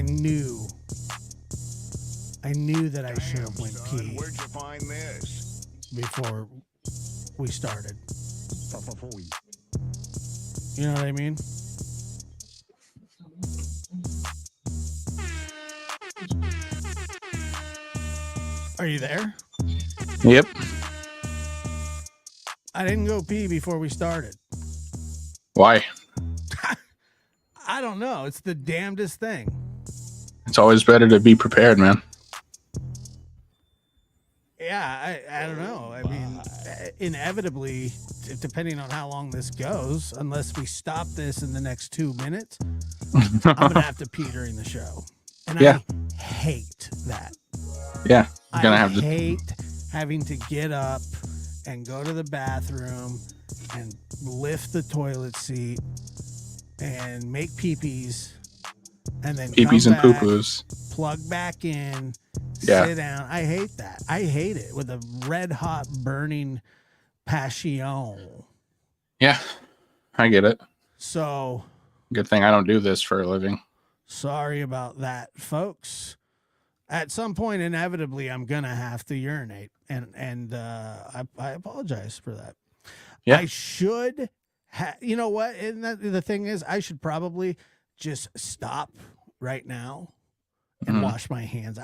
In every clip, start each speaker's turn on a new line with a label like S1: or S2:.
S1: I knew that I should have went
S2: Son,
S1: pee
S2: where'd you find this?
S1: before we started. You know what I mean? Are you there?
S3: Yep.
S1: I didn't go pee before we started.
S3: Why?
S1: I don't know. It's the damnedest thing.
S3: It's always better to be prepared, man.
S1: Yeah, I don't know. I mean, inevitably, depending on how long this goes, unless we stop this in the next 2 minutes, I'm going to have to pee during the show. And
S3: Yeah.
S1: I hate that.
S3: Yeah. You're gonna
S1: I
S3: have to.
S1: hate having to get up and go to the bathroom and lift the toilet seat and make pee-pees and then
S3: Peepees
S1: come
S3: and
S1: back,
S3: poo-poos.
S1: plug back in,
S3: Yeah.
S1: sit down. I hate that. I hate it with a red hot burning passion.
S3: Yeah. I get it.
S1: So
S3: Good thing I don't do this for a living.
S1: sorry about that, folks. At some point, inevitably, I'm gonna have to urinate, and I apologize for that.
S3: Yeah.
S1: I should, you know what? And the thing is, I should probably just stop right now and
S3: Mhm.
S1: wash my hands.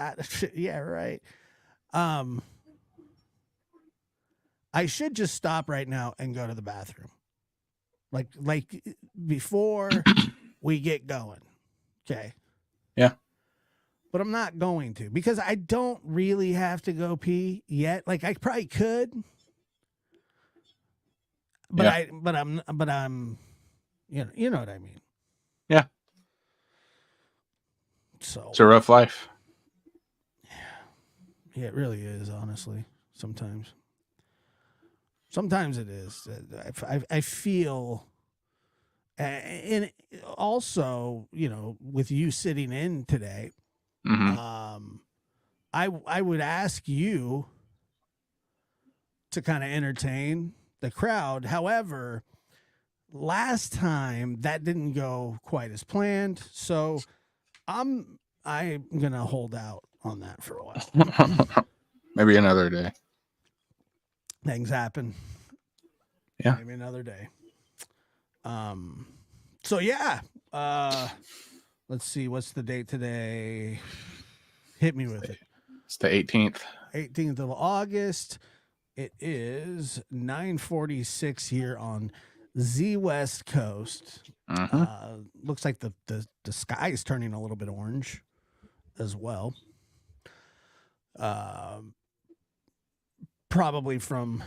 S1: Yeah, right. I should just stop right now and go to the bathroom, like before we get going. Okay.
S3: Yeah.
S1: But I'm not going to because I don't really have to go pee yet. Like I probably could, but
S3: Yeah.
S1: I'm, you know what I mean.
S3: Yeah.
S1: So
S3: It's a rough life.
S1: yeah, it really is. Honestly, sometimes it is. I feel, and also, with you sitting in today.
S3: Hmm.
S1: I would ask you to kind of entertain the crowd. However, last time that didn't go quite as planned, so I'm gonna hold out on that for a while.
S3: Maybe another day.
S1: Things happen.
S3: Yeah.
S1: Maybe another day. So yeah. Let's see. What's the date today? Hit me with it.
S3: It's the 18th.
S1: 18th of August. It is 9:46 here on the West Coast. Looks like the sky is turning a little bit orange as well. Probably from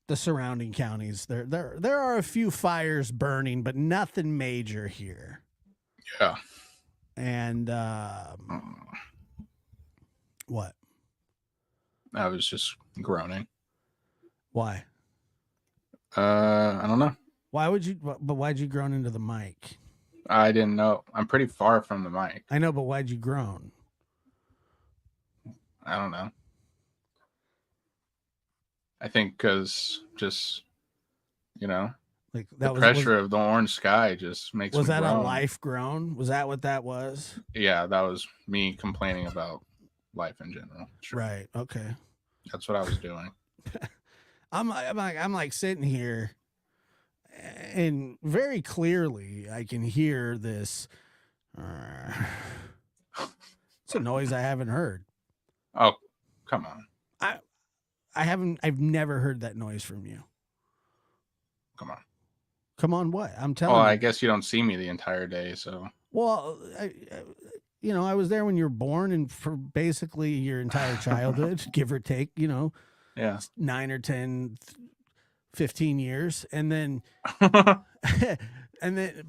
S1: the surrounding counties. There are a few fires burning, but nothing major here.
S3: Yeah.
S1: And what?
S3: I was just groaning.
S1: Why?
S3: I don't know.
S1: Why would you? But why'd you groan into the mic?
S3: I didn't know. I'm pretty far from the mic.
S1: I know, but why'd you groan?
S3: I don't know. I think because just,
S1: Like
S3: the
S1: that
S3: pressure of the orange sky just makes
S1: was
S3: me
S1: that
S3: groan.
S1: a life groan? Was that what that was?
S3: Yeah, that was me complaining about life in general. Sure.
S1: Right. Okay.
S3: That's what I was doing.
S1: I'm like sitting here, and very clearly I can hear this. It's a noise I haven't heard.
S3: Oh, come on.
S1: I've never heard that noise from you.
S3: Come on.
S1: Come on, what? I'm telling
S3: Well,
S1: you.
S3: I guess you don't see me the entire day, so.
S1: Well, I was there when you were born and for basically your entire childhood, give or take,
S3: Yeah.
S1: 9 or 10, 15 years. And then,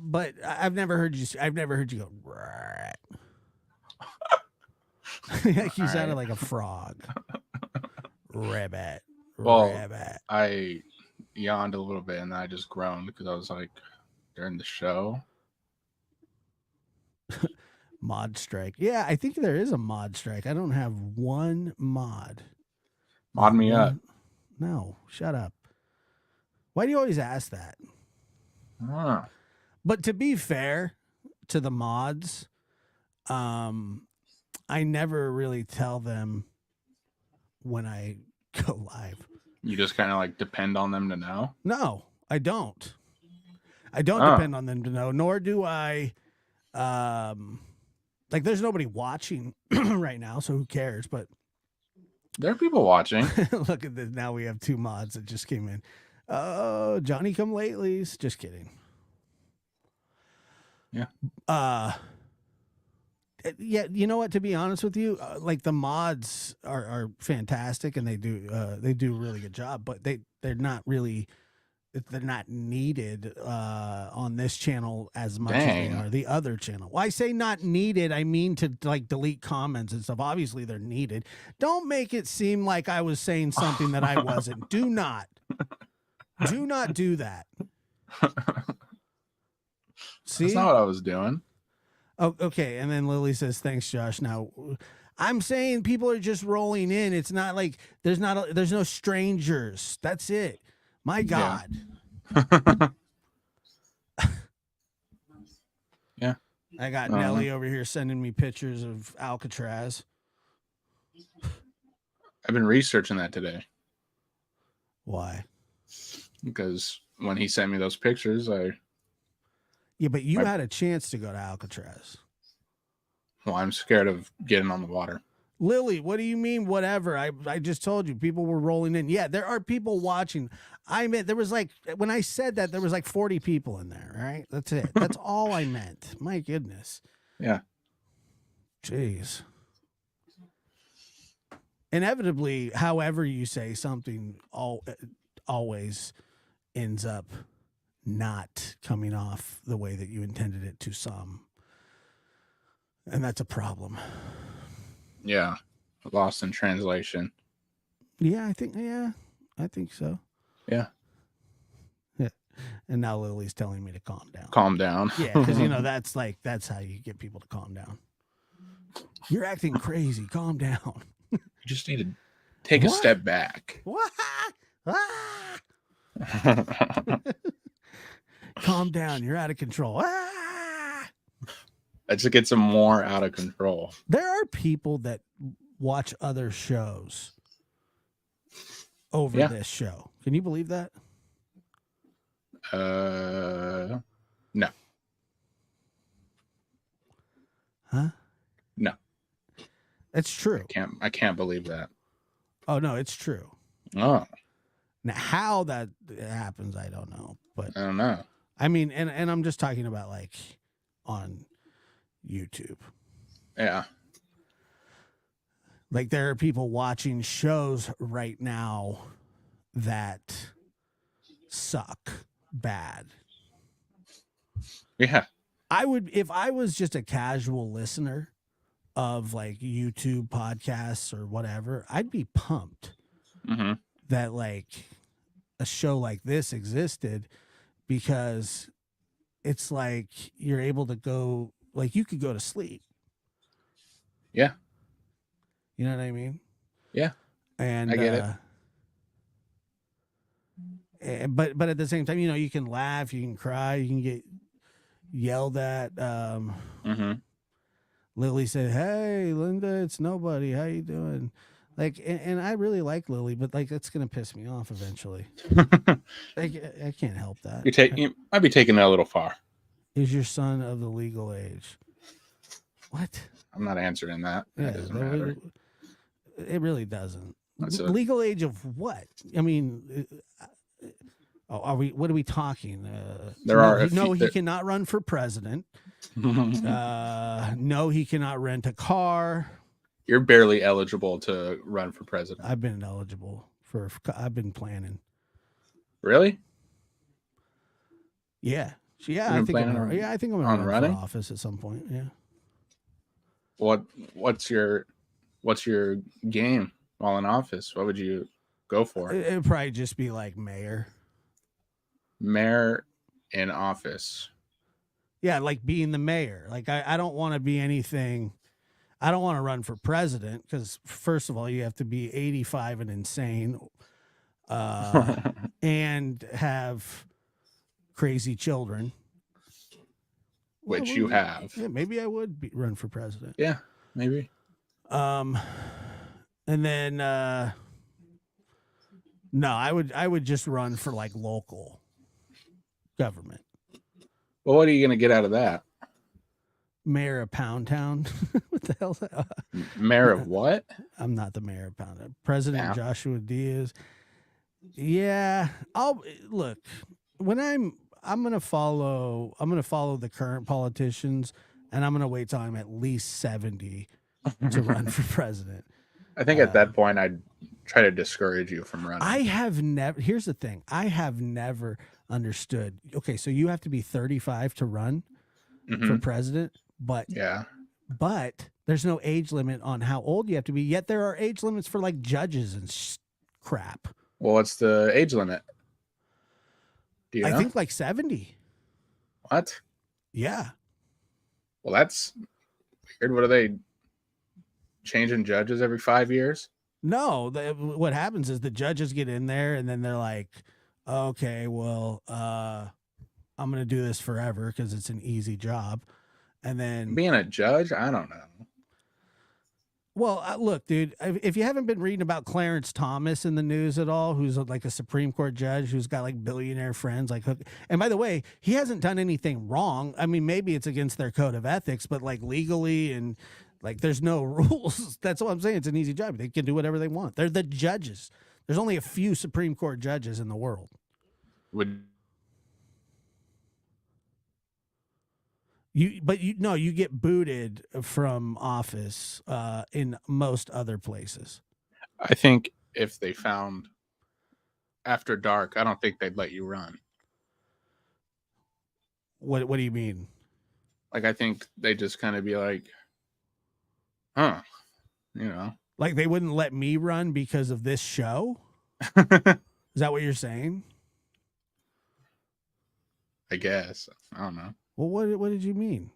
S1: but I've never heard you go, right. You sounded like a frog. Rabbit.
S3: Well,
S1: Rabbit.
S3: I yawned a little bit and I just groaned because I was like, during the show.
S1: Mod strike. Yeah, I think there is a mod strike. I don't have one mod.
S3: Mod me up.
S1: No, shut up. Why do you always ask that?
S3: Ah.
S1: But to be fair to the mods, I never really tell them when I go live.
S3: You just kind of like depend on them to know.
S1: No, I don't. I don't
S3: Oh.
S1: depend on them to know, nor do I. Like, there's nobody watching right now, so who cares? But
S3: There are people watching.
S1: look at this. Now we have 2 mods that just came in. Oh, Johnny come latelys. Just kidding.
S3: Yeah.
S1: Yeah, you know what? To be honest with you, like the mods are fantastic and they do a really good job, but they're not needed on this channel as much as
S3: Dang.
S1: they are the other channel. Well, I say not needed, I mean to like delete comments and stuff. Obviously they're needed. Don't make it seem like I was saying something that I wasn't. Do not do that. See?
S3: That's not what I was doing.
S1: Oh, okay. And then Lily says, "Thanks, Josh." Now, I'm saying people are just rolling in. It's not like there's no strangers. That's it. My God.
S3: Yeah.
S1: I got Nelly over here sending me pictures of Alcatraz.
S3: I've been researching that today
S1: Why?
S3: because when he sent me those pictures,
S1: Yeah, but you had a chance to go to Alcatraz.
S3: I'm scared of getting on the water.
S1: Lily, what do you mean? Whatever. I just told you people were rolling in. Yeah, there are people watching. I meant there was like when I said that there was like 40 people in there. Right? That's it. That's all I meant. My goodness.
S3: Yeah.
S1: Jeez. Inevitably, however you say something, always ends up not coming off the way that you intended it to some. And that's a problem.
S3: Yeah. Lost in translation.
S1: Yeah, I think so.
S3: Yeah.
S1: Yeah. And now Lily's telling me to calm down.
S3: Calm down.
S1: Yeah, because that's how you get people to calm down. You're acting crazy. Calm down.
S3: You just need to take a step back.
S1: What? Calm down. You're out of control.
S3: That just gets them more out of control.
S1: There are people that watch other shows over this show. Can you believe that?
S3: No.
S1: Huh?
S3: No.
S1: It's true.
S3: I can't believe that.
S1: Oh no, it's true.
S3: Oh.
S1: Now how that happens, I don't know. But
S3: I don't know.
S1: I mean, and I'm just talking about like on YouTube.
S3: Yeah.
S1: Like there are people watching shows right now that suck bad.
S3: Yeah.
S1: I would, if I was just a casual listener of like YouTube podcasts or whatever, I'd be pumped that like a show like this existed, because it's like you're able to go, like you could go to sleep.
S3: Yeah.
S1: You know what I mean?
S3: Yeah.
S1: And
S3: I get
S1: it. But at the same time, you know, you can laugh, you can cry, you can get yelled at. Lily said, "Hey, Linda, it's nobody. How you doing?" Like, and I really like Lily, but like, it's gonna piss me off eventually. I can't help that.
S3: You might be taking it a little far.
S1: Is your son of the legal age? What?
S3: I'm not answering that. That doesn't matter.
S1: It really doesn't.
S3: That's
S1: Legal age of what? I mean, what are we talking? He cannot run for president. No, he cannot rent a car.
S3: You're barely eligible to run for president.
S1: I've been eligible I've been planning.
S3: Really?
S1: Yeah. I think I'm gonna run
S3: running
S1: for office at some point. Yeah.
S3: What's your game while in office? What would you go for?
S1: It would probably just be like mayor.
S3: Mayor in office.
S1: Yeah, like being the mayor. Like I don't want to be anything. I don't want to run for president because first of all, you have to be 85 and insane, and have crazy children,
S3: which you have.
S1: Yeah, maybe I would run for president.
S3: Yeah, maybe.
S1: And then no, I would just run for like local government.
S3: Well, what are you going to get out of that?
S1: Mayor of Pound Town. What the hell's that?
S3: Mayor of what?
S1: I'm not the mayor of Pound Town. President
S3: Yeah.
S1: Joshua Diaz. Yeah, I'll look when I'm gonna follow the current politicians, and I'm gonna wait till I'm at least 70 to run for president.
S3: I think at that point I'd try to discourage you from running.
S1: I have never. Here's the thing. I have never understood. Okay, so you have to be 35 to run for president, but
S3: Yeah.
S1: but there's no age limit on how old you have to be. Yet there are age limits for like judges and crap.
S3: Well, what's the age limit? Do you know?
S1: I think like 70.
S3: What?
S1: Yeah.
S3: Well, that's weird. What are they changing judges every 5 years?
S1: No, what happens is the judges get in there and then they're like, okay, well, I'm going to do this forever because it's an easy job. And then
S3: Being a judge, I don't know.
S1: well, look, dude, if you haven't been reading about Clarence Thomas in the news at all, who's like a Supreme Court judge who's got like billionaire friends, like, and by the way, he hasn't done anything wrong. I mean, maybe it's against their code of ethics, but like legally and like there's no rules. That's what I'm saying. It's an easy job. They can do whatever they want. They're the judges. There's only a few Supreme Court judges in the world. You get booted from office in most other places.
S3: I think if they found after dark, I don't think they'd let you run.
S1: What do you mean?
S3: Like, I think they just kind of be like, huh, you know.
S1: Like they wouldn't let me run because of this show? Is that what you're saying?
S3: I guess. I don't know.
S1: Well, what did you mean?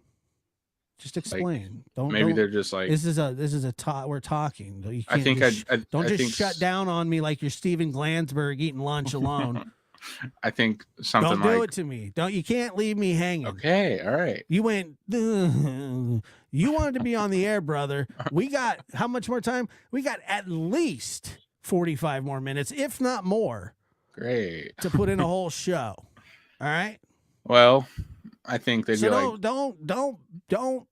S1: Just explain.
S3: Maybe they're just like,
S1: this is a talk. We're talking. You
S3: I
S1: can't
S3: think
S1: don't
S3: I
S1: just
S3: think
S1: shut down on me like you're Steven Glansberg eating lunch alone.
S3: I think something
S1: Don't
S3: like,
S1: do it to me. You can't leave me hanging.
S3: okay, all right.
S1: You went. You wanted to be on the air, brother. We got how much more time? We got at least 45 more minutes, if not more,
S3: Great.
S1: to put in a whole show. All right.
S3: Well, I think they'd
S1: So
S3: be like,
S1: don't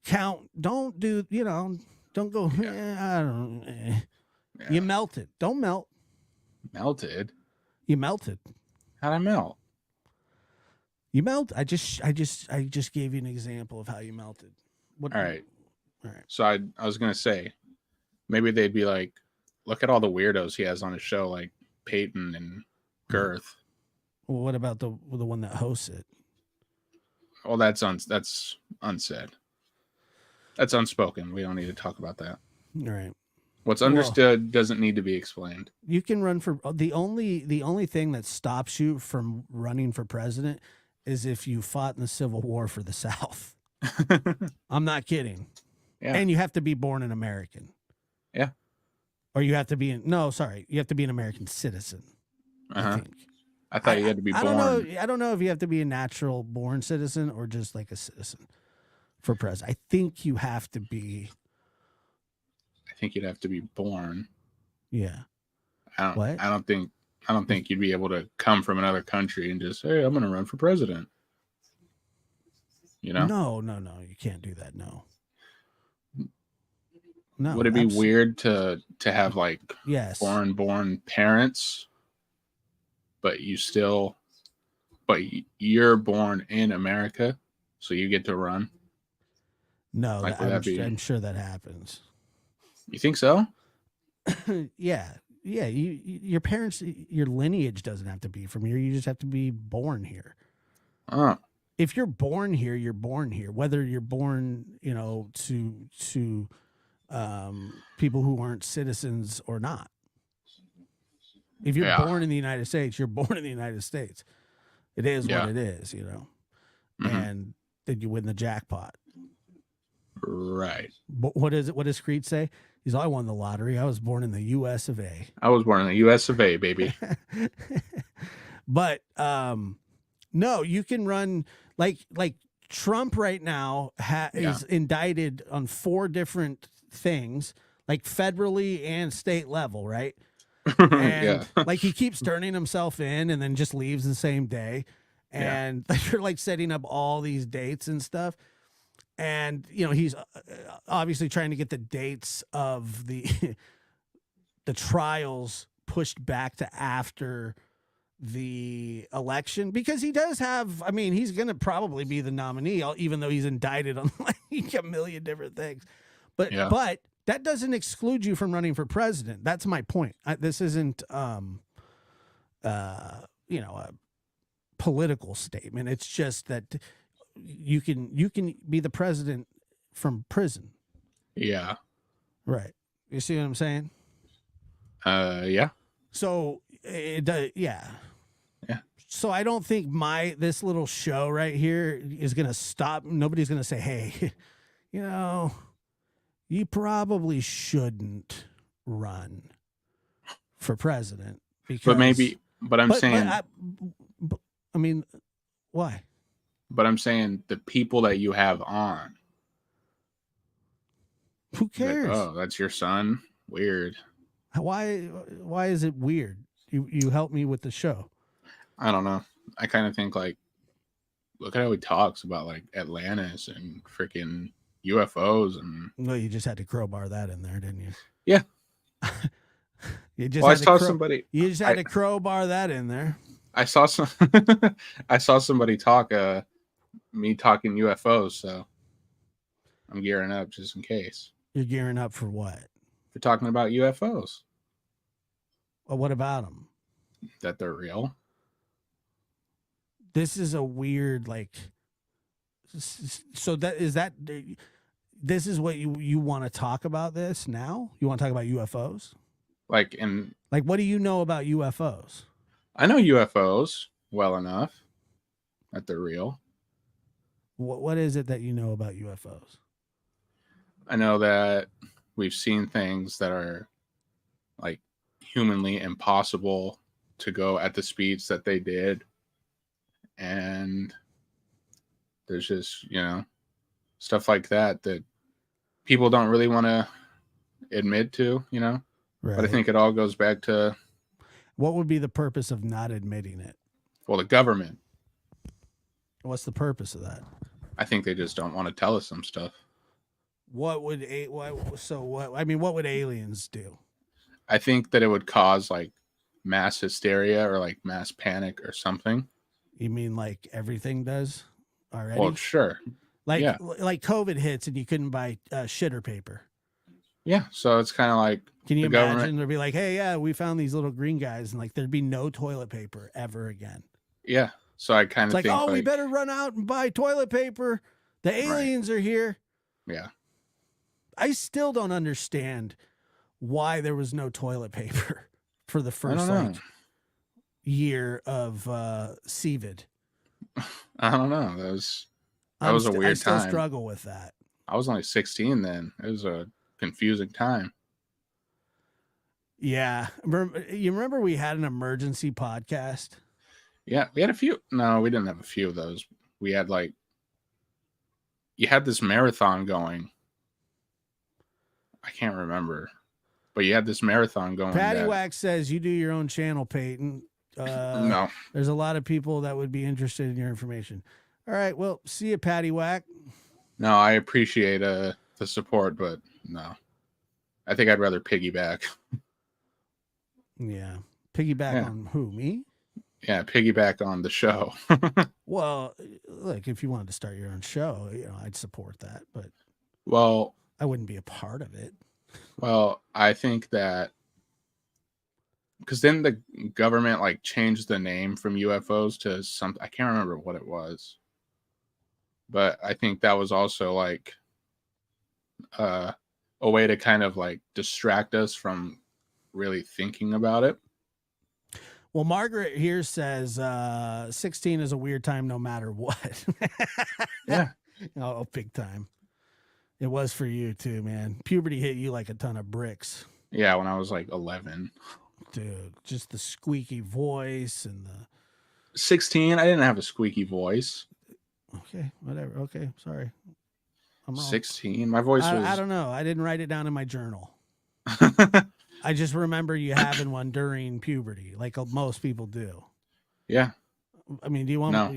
S1: count. Don't do. Don't go. I don't.
S3: yeah,
S1: You melted. Don't melt.
S3: melted.
S1: You melted.
S3: How'd I melt?
S1: You melt. I just gave you an example of how you melted. What?
S3: All right.
S1: All right.
S3: So I was gonna say, maybe they'd be like, look at all the weirdos he has on his show, like Peyton and Girth.
S1: Well, what about the one that hosts it?
S3: Well, that's unsaid. That's unspoken. We don't need to talk about that.
S1: All right.
S3: What's understood doesn't need to be explained.
S1: You can run for the only thing that stops you from running for president is if you fought in the Civil War for the South. I'm not kidding.
S3: Yeah.
S1: And you have to be born an American.
S3: Yeah.
S1: Or you have to be you have to be an American citizen. I think.
S3: I thought you had to be born.
S1: I don't know if you have to be a natural born citizen or just like a citizen for president. I think you have to be.
S3: I think you'd have to be born.
S1: Yeah.
S3: I don't think you'd be able to come from another country and just, hey, I'm going to run for president. You know?
S1: No, you can't do that. No. No.
S3: Would it be weird to have like
S1: yes,
S3: foreign-born parents, but you're born in America, so you get to run?
S1: No,
S3: Like,
S1: I'm sure that happens.
S3: You think so?
S1: Yeah. Your parents, your lineage doesn't have to be from here. You just have to be born here. If you're born here, you're born here. Whether you're born, to people who aren't citizens or not. If you're born in the United States, you're born in the United States. It is what it is,
S3: Mm-hmm.
S1: And then you win the jackpot.
S3: Right.
S1: But what does Screech say? He's I won the lottery. I was born in the U.S. of A.
S3: I was born in the U.S. of A, baby.
S1: But no, you can run like Trump right now is indicted on 4 different things, like federally and state level, right? And like he keeps turning himself in and then just leaves the same day. And they're like setting up all these dates and stuff. And, you know, he's obviously trying to get the dates of the the trials pushed back to after the election, because he does have, I mean, he's going to probably be the nominee, even though he's indicted on like a million different things. But that doesn't exclude you from running for president. That's my point. This isn't, you know, a political statement. It's just that you can be the president from prison.
S3: Yeah.
S1: Right. You see what I'm saying?
S3: Yeah.
S1: So it does. Yeah.
S3: Yeah.
S1: So I don't think this little show right here is going to stop. Nobody's going to say, hey, you know, you probably shouldn't run for president. Because,
S3: but I'm saying,
S1: I mean, why?
S3: But I'm saying the people that you have on.
S1: Who cares?
S3: Like, oh, that's your son? Weird.
S1: Why is it weird? You help me with the show.
S3: I don't know. I kind of think like, look at how he talks about like Atlantis and freaking UFOs and.
S1: No, you just had to crowbar that in there, didn't you?
S3: Yeah.
S1: You just.
S3: Well, I saw somebody.
S1: You just had to crowbar that in there.
S3: I saw somebody talk. Me talking UFOs, so I'm gearing up just in case.
S1: You're gearing up for what?
S3: For talking about UFOs.
S1: Well, what about them?
S3: That they're real.
S1: This is a weird, like. So this is what you want to talk about this now? You want to talk about UFOs?
S3: Like
S1: what do you know about UFOs?
S3: I know UFOs well enough that they're real.
S1: What is it that you know about UFOs?
S3: I know that we've seen things that are like humanly impossible to go at the speeds that they did. And there's just, you know, stuff like that people don't really want to admit to, you know. Right. But I think it all goes back to.
S1: What would be the purpose of not admitting it?
S3: Well, the government.
S1: What's the purpose of that?
S3: I think they just don't want to tell us some stuff.
S1: What would aliens do?
S3: I think that it would cause like mass hysteria or like mass panic or something.
S1: You mean like everything does already?
S3: Well, sure.
S1: Like COVID hits and you couldn't buy shitter paper.
S3: Yeah, so it's kind of like.
S1: Can you imagine? They'd be like, "Hey, yeah, we found these little green guys," and like there'd be no toilet paper ever again.
S3: Yeah, so I kind of
S1: think, oh, we better run out and buy toilet paper. The aliens are here.
S3: Yeah,
S1: I still don't understand why there was no toilet paper for the first year of CVID.
S3: I don't know. That was a weird time.
S1: I still struggle with that.
S3: I was only 16 then. It was a confusing time.
S1: Yeah. You remember we had an emergency podcast?
S3: Yeah, we had a few. No, we didn't have a few of those. We had like, you had this marathon going. I can't remember, but you had this marathon going.
S1: Patty Wax says you do your own channel, Peyton.
S3: No.
S1: There's a lot of people that would be interested in your information. All right. Well, see you, Patty Whack.
S3: No, I appreciate the support, but no. I think I'd rather piggyback.
S1: Yeah. Piggyback on who? Me?
S3: Yeah, piggyback on the show.
S1: Well, look, if you wanted to start your own show, you know, I'd support that, but I wouldn't be a part of it.
S3: Well, I think that because then the government like changed the name from UFOs to something. I can't remember what it was, but I think that was also like a way to kind of like distract us from really thinking about it.
S1: Well, Margaret here says 16 is a weird time no matter what.
S3: Yeah.
S1: Oh, big time. It was for you too, man. Puberty hit you like a ton of bricks.
S3: Yeah, when I was like 11.
S1: Dude, just the squeaky voice and the
S3: 16, I didn't have a squeaky voice.
S1: Okay, whatever. Okay, sorry. I'm wrong.
S3: 16. My voice
S1: I
S3: was.
S1: don't know. I didn't write it down in my journal. I just remember you having one during puberty, like most people do.
S3: Yeah.
S1: I mean, do you want
S3: No.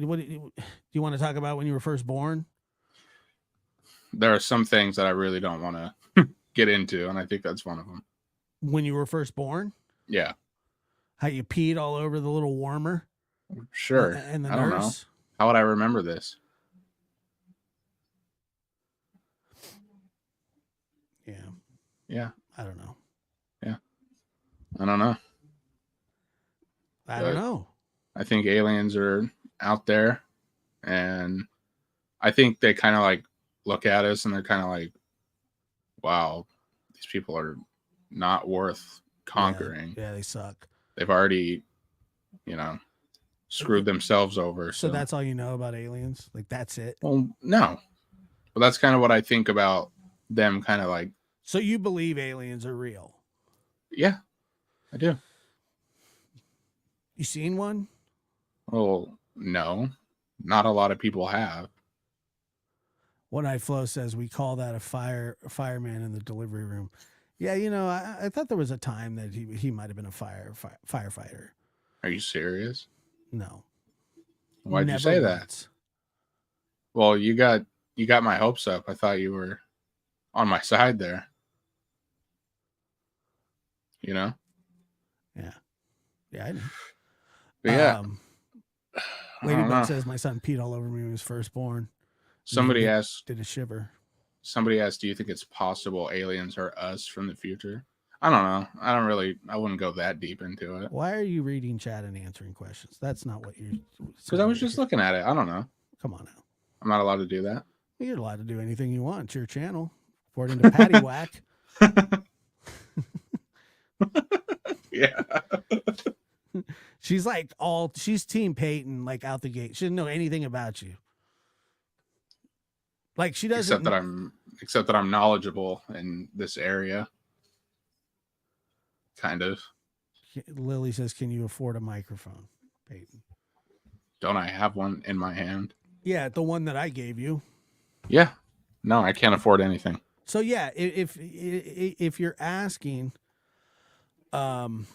S1: what do you want to talk about when you were first born?
S3: There are some things that I really don't want to get into, and I think that's one of them.
S1: When you were first born?
S3: Yeah.
S1: How you peed all over the little warmer?
S3: Sure.
S1: And the
S3: I don't know.
S1: nurse?
S3: How would I remember this?
S1: Yeah.
S3: Yeah.
S1: I don't know.
S3: Yeah. I don't know.
S1: I don't know.
S3: I think aliens are out there, and I think they kind of like look at us and they're kind of like, wow, these people are not worth conquering.
S1: Yeah, they suck.
S3: They've already, screwed themselves over.
S1: So that's all you know about aliens? Like, that's it?
S3: Well, no. But that's kind of what I think about them, kind of like.
S1: So you believe aliens are real?
S3: Yeah, I do.
S1: You seen one?
S3: Well, no. Not a lot of people have.
S1: One Eye Flo says we call that a fireman in the delivery room. Yeah, I thought there was a time that he might have been a firefighter.
S3: Are you serious?
S1: No.
S3: Why'd you say that? Well, you got my hopes up. I thought you were on my side there.
S1: Yeah. Yeah, I know.
S3: But yeah.
S1: Ladybug says my son peed all over me when he was first born.
S3: Somebody asked,
S1: did a shiver.
S3: Somebody asked, do you think it's possible aliens are us from the future? I don't know. I wouldn't go that deep into it.
S1: Why are you reading chat and answering questions? That's not what you're.
S3: Because I was just looking at it. I don't know.
S1: Come on now.
S3: I'm not allowed to do that.
S1: You're allowed to do anything you want. It's your channel, according to Patty Whack.
S3: Yeah.
S1: She's Team Peyton, like out the gate. She doesn't know anything about you. Like she doesn't.
S3: Except that I'm knowledgeable in this area. Kind of.
S1: Lily says, "Can you afford a microphone, Peyton?"
S3: Don't I have one in my hand?
S1: Yeah, the one that I gave you.
S3: Yeah. No, I can't afford anything.
S1: So yeah, if you're asking, can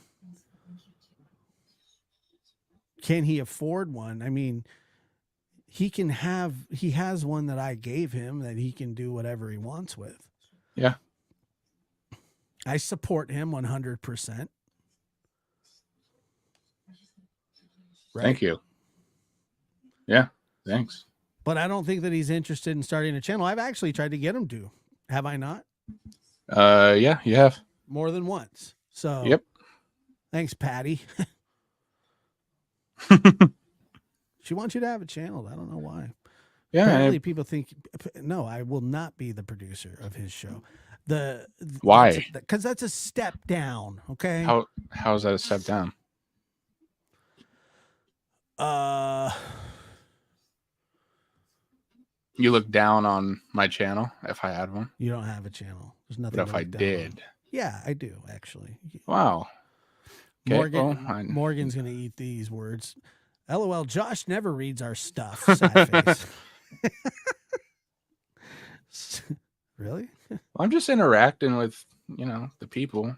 S1: he afford one? I mean, he has one that I gave him that he can do whatever he wants with.
S3: Yeah.
S1: I support him 100%. Right?
S3: Thank you. Yeah, thanks.
S1: But I don't think that he's interested in starting a channel. I've actually tried to get him to. Have I not?
S3: Yeah, you have.
S1: More than once. So
S3: yep.
S1: Thanks, Patty. She wants you to have a channel. I don't know why.
S3: Yeah.
S1: Apparently people think, no, I will not be the producer of his show.
S3: Why?
S1: Because that's a step down. Okay.
S3: How is that a step down? You look down on my channel if I had one.
S1: You don't have a channel. There's nothing.
S3: But if I did.
S1: On. Yeah, I do actually.
S3: Wow.
S1: Okay, Morgan's gonna eat these words. LOL. Josh never reads our stuff. Sad face. Really?
S3: I'm just interacting with the people.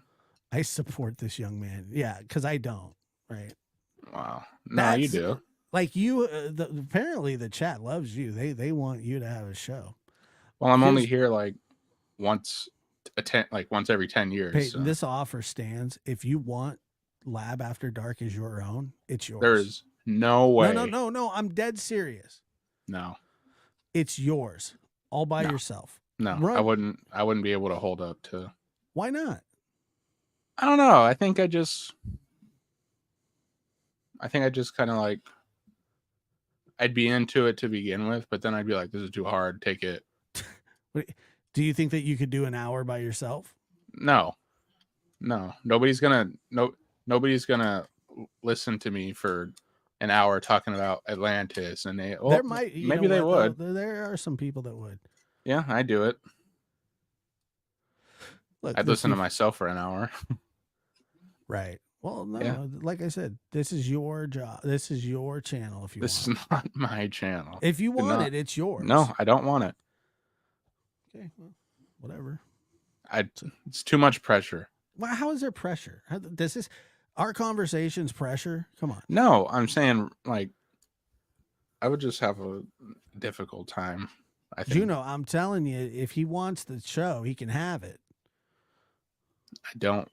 S1: I support this young man. Yeah, because I don't. Right.
S3: Wow. No, you do.
S1: Like you, apparently the chat loves you. They want you to have a show.
S3: Well, I'm only here like once every 10 years.
S1: Peyton,
S3: so.
S1: This offer stands. If you want Lab After Dark as your own, it's yours.
S3: There's no way.
S1: No. I'm dead serious.
S3: No.
S1: It's yours, all by yourself.
S3: No, I wouldn't be able to hold up to.
S1: Why not?
S3: I don't know. I think I just kind of like. I'd be into it to begin with, but then I'd be like, "This is too hard. Take it."
S1: Do you think that you could do an hour by yourself?
S3: No. Nobody's gonna listen to me for an hour talking about Atlantis, and they would.
S1: There are some people that would.
S3: Yeah, I do it.
S1: Look,
S3: I'd listen to myself for an hour.
S1: Right. Well, no,
S3: Yeah.
S1: like I said, this is your job. This is your channel. If you
S3: This
S1: want,
S3: is not my channel.
S1: if you
S3: Do
S1: want
S3: not.
S1: it, it's yours.
S3: No, I don't want it.
S1: Okay, well, whatever.
S3: It's too much pressure.
S1: Well, how is there pressure? This is our conversation's pressure. Come on.
S3: No, I'm saying like I would just have a difficult time. I think
S1: Juno, I'm telling you, if he wants the show, he can have it.
S3: I don't.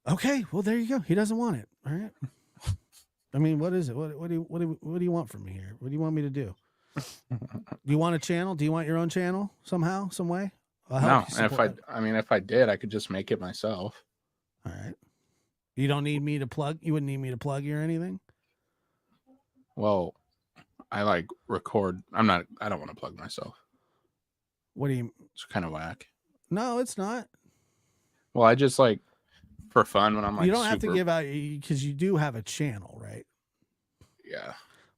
S1: Okay, well there you go. He doesn't want it. All right. I mean, what is it? What do you want from me here? What do you want me to do? Do you want a channel? Do you want your own channel somehow, some way? I'll help
S3: No,
S1: you
S3: and
S1: support it.
S3: if I did, I could just make it myself.
S1: All right. You don't need me to plug. You wouldn't need me to plug you or anything.
S3: Well, I like record. I don't want to plug myself.
S1: What do you?
S3: It's kind of whack.
S1: No, it's not.
S3: Well, I just like for fun when I'm like
S1: you don't have to
S3: super-
S1: give out because you do have a channel, right?
S3: Yeah.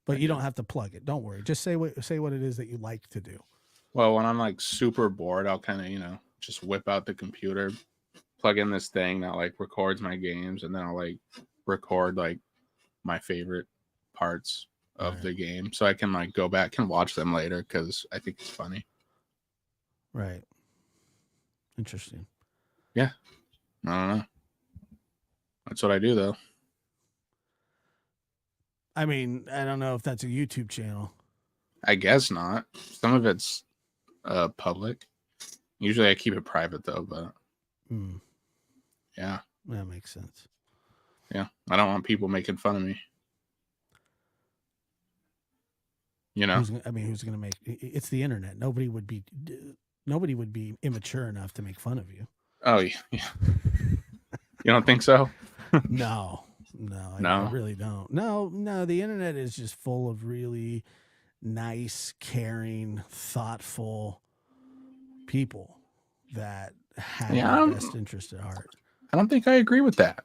S1: But
S3: I
S1: you
S3: do.
S1: don't have to plug it. Don't worry. Just say what it is that you like to do.
S3: Well, when I'm like super bored, I'll kind of, just whip out the computer, plug in this thing that like records my games, and then I'll like record like my favorite parts of
S1: Right.
S3: the game so I can like go back and watch them later because I think it's funny.
S1: Right. Interesting.
S3: I don't know. That's what I do though.
S1: I mean, I don't know if that's a YouTube channel.
S3: I guess not. Some of it's public. Usually I keep it private though, but yeah.
S1: That makes sense.
S3: Yeah. I don't want people making fun of me.
S1: Who's going to make it's the internet. Nobody would be immature enough to make fun of you.
S3: Oh yeah. You don't think so?
S1: No. I really don't. No, the internet is just full of really nice, caring, thoughtful people that have your best interest at heart.
S3: I don't think I agree with that.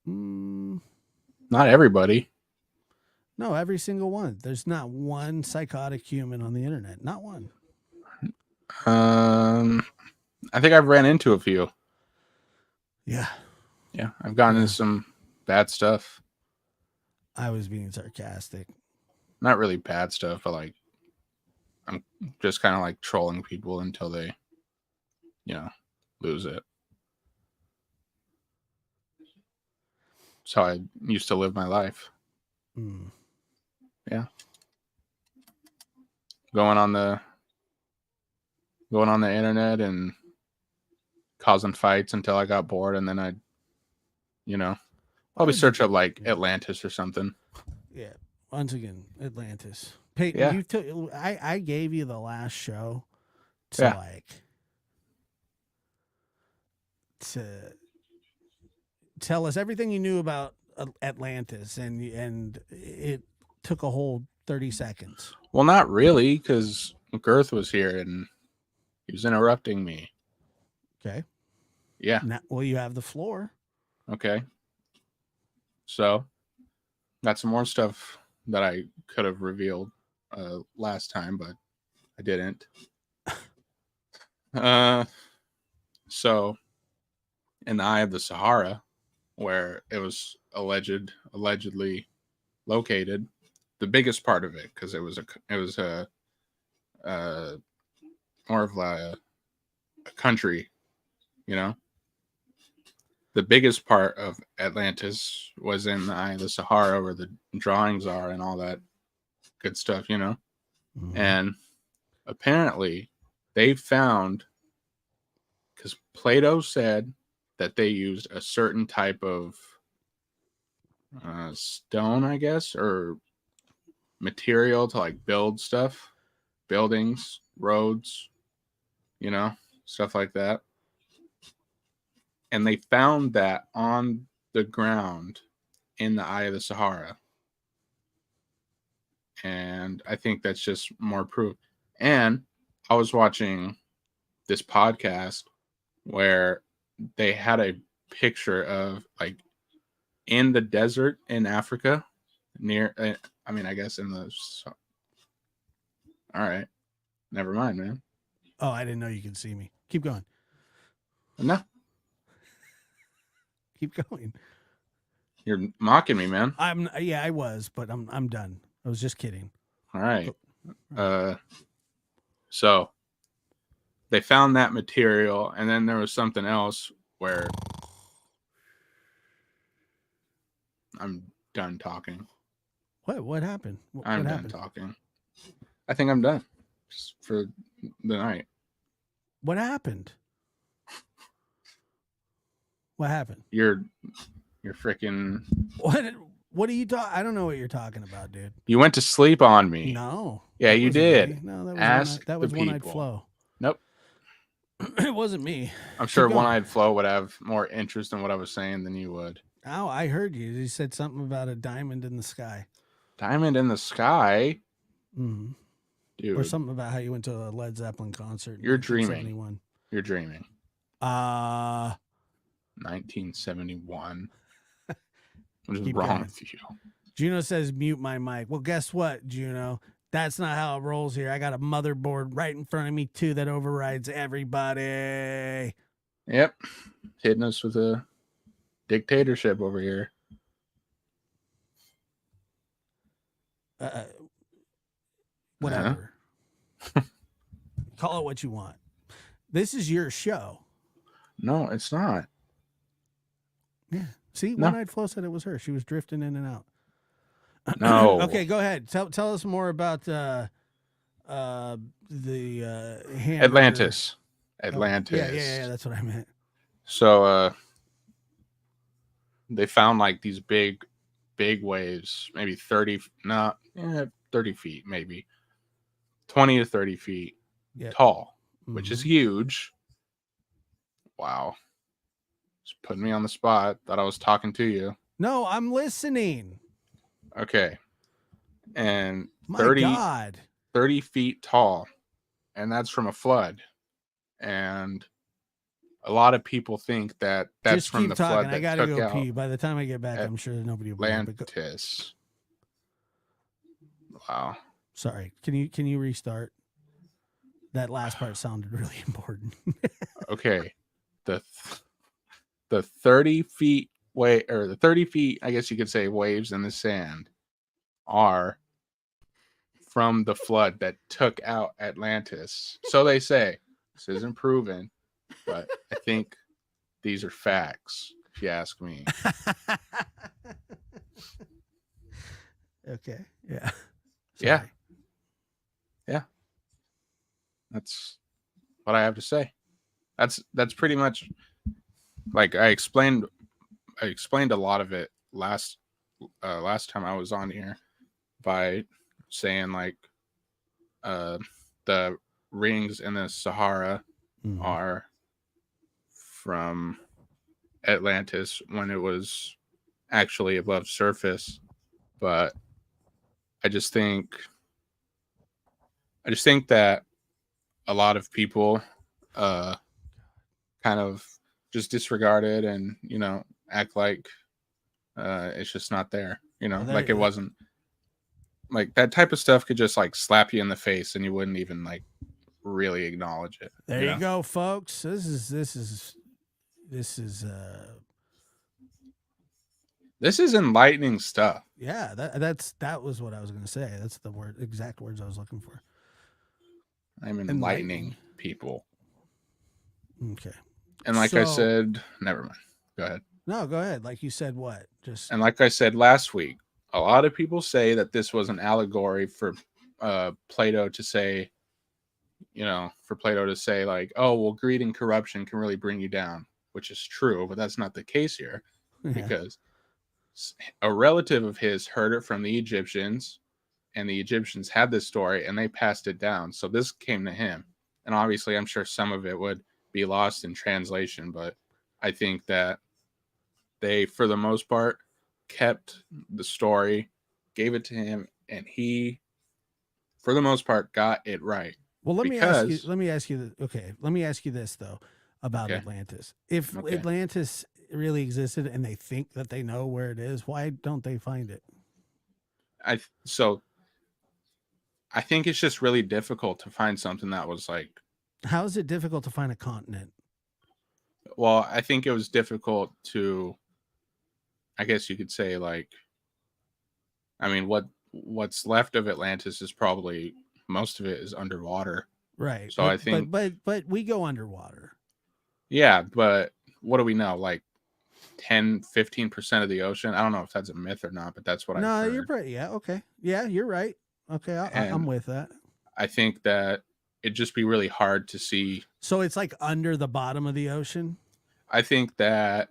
S3: Not everybody.
S1: No, every single one. There's not one psychotic human on the internet. Not one.
S3: I think I've ran into a few.
S1: Yeah.
S3: Yeah, I've gotten into some bad stuff.
S1: I was being sarcastic.
S3: Not really bad stuff, but like I'm just kind of like trolling people until they, lose it. That's how I used to live my life. Yeah. Going on the internet and causing fights until I got bored, and then I'd, probably search up like Atlantis or something.
S1: Yeah. Once again, Atlantis. Peyton,
S3: Yeah.
S1: I gave you the last show to to tell us everything you knew about Atlantis, and it took a whole 30 seconds.
S3: Well, not really, because Girth was here and he was interrupting me.
S1: Okay.
S3: Yeah.
S1: Well, you have the floor.
S3: Okay. So, got some more stuff that I could have revealed last time, but I didn't. So, in the Eye of the Sahara, where it was allegedly located, the biggest part of it, because it was more of a country, the biggest part of Atlantis was in the Eye of the Sahara, where the drawings are and all that good stuff, And apparently they found, because Plato said that they used a certain type of stone, I guess, or material to like build stuff, buildings, roads, stuff like that. And they found that on the ground in the Eye of the Sahara. And I think that's just more proof. And I was watching this podcast where they had a picture of like in the desert in Africa near, I guess in the, all right, never mind, man.
S1: Oh, I didn't know you could see me. Keep going.
S3: No,
S1: Keep going.
S3: you're mocking me, man.
S1: I was, but I'm done. I was just kidding.
S3: All right.
S1: Go.
S3: So they found that material, and then there was something else where I'm done talking.
S1: What happened? What
S3: I'm
S1: happened?
S3: done talking. I think I'm done just for the night.
S1: What happened? What happened?
S3: You're freaking.
S1: What are you talking? I don't know what you're talking about, dude.
S3: You went to sleep on me.
S1: No.
S3: Yeah,
S1: that
S3: you
S1: wasn't
S3: did.
S1: me. No, that was
S3: Ask
S1: that was
S3: the
S1: One-Eyed
S3: people.
S1: Flo.
S3: Nope.
S1: It wasn't me.
S3: I'm sure
S1: Keep going.
S3: One-Eyed Flo would have more interest in what I was saying than you would.
S1: Oh, I heard you. You said something about a diamond in the sky.
S3: Diamond in the sky?
S1: Mm-hmm.
S3: Dude.
S1: Or something about how you went to a Led Zeppelin concert.
S3: You're dreaming.
S1: 1971.
S3: You're dreaming. 1971. What is wrong with you?
S1: Juno says mute my mic. Well, guess what, Juno? That's not how it rolls here. I got a motherboard right in front of me, too, that overrides everybody.
S3: Yep. Hitting us with a dictatorship over here.
S1: Whatever. Call it what you want. This is your show.
S3: No, it's not.
S1: Yeah. See,
S3: No.
S1: One-Eyed Flo said it was her. She was drifting in and out.
S3: No.
S1: Okay, go ahead. Tell us more about the hamburger.
S3: Atlantis.
S1: Oh,
S3: Atlantis.
S1: yeah, that's what I meant.
S3: So they found like these big waves, maybe 30 feet, maybe 20 to 30 feet tall, which is huge. Wow. Just putting me on the spot. Thought I was talking to you.
S1: No, I'm listening.
S3: Okay. And
S1: My
S3: 30 feet tall. And that's from a flood. And a lot of people think that that's
S1: just
S3: from
S1: keep
S3: the
S1: talking.
S3: flood that
S1: I gotta
S3: took
S1: go
S3: out
S1: pee. By the time I get back, I'm sure nobody will.
S3: Atlantis. Wow.
S1: Sorry. Can you restart? That last part sounded really important.
S3: Okay. The 30 feet the 30 feet, I guess you could say, waves in the sand are from the flood that took out Atlantis. So they say. This isn't proven, but I think these are facts, if you ask me.
S1: Okay. Yeah.
S3: Sorry. Yeah. That's what I have to say. That's pretty much like I explained a lot of it last time I was on here by saying like the rings in the Sahara are from Atlantis when it was actually above surface, but I just think that a lot of people kind of just disregard it and act like it's just not there, like it wasn't. Like that type of stuff could just like slap you in the face and you wouldn't even like really acknowledge it.
S1: There you go, folks. This is
S3: enlightening stuff.
S1: Yeah, that was what I was going to say. That's the exact words I was looking for.
S3: I'm enlightening people.
S1: Okay.
S3: And like I said, never mind. Go ahead.
S1: No, go ahead. Like you said, what?
S3: And like I said last week, a lot of people say that this was an allegory for Plato to say, for Plato to say like, oh, well, greed and corruption can really bring you down, which is true, but that's not the case here because a relative of his heard it from the Egyptians and the Egyptians had this story and they passed it down. So this came to him. And obviously, I'm sure some of it would be lost in translation, but I think that they, for the most part, kept the story, gave it to him, and he, for the most part, got it right.
S1: Well, let me ask you this though about Atlantis. If Atlantis really existed and they think that they know where it is, why don't they find it?
S3: I think it's just really difficult to find something that was like
S1: How is it difficult to find a continent?
S3: Well, I think it was difficult to, I guess you could say, like, I mean, what's left of Atlantis is probably most of it is underwater.
S1: Right.
S3: So I think,
S1: But we go underwater.
S3: yeah, but what do we know? Like 10-15% of the ocean. I don't know if that's a myth or not, but that's what I've
S1: No, you're
S3: heard.
S1: right. Yeah. Okay. Yeah, you're right. Okay. I'm
S3: And
S1: with that.
S3: I think that it'd just be really hard to see.
S1: So it's like under the bottom of the ocean.
S3: I think that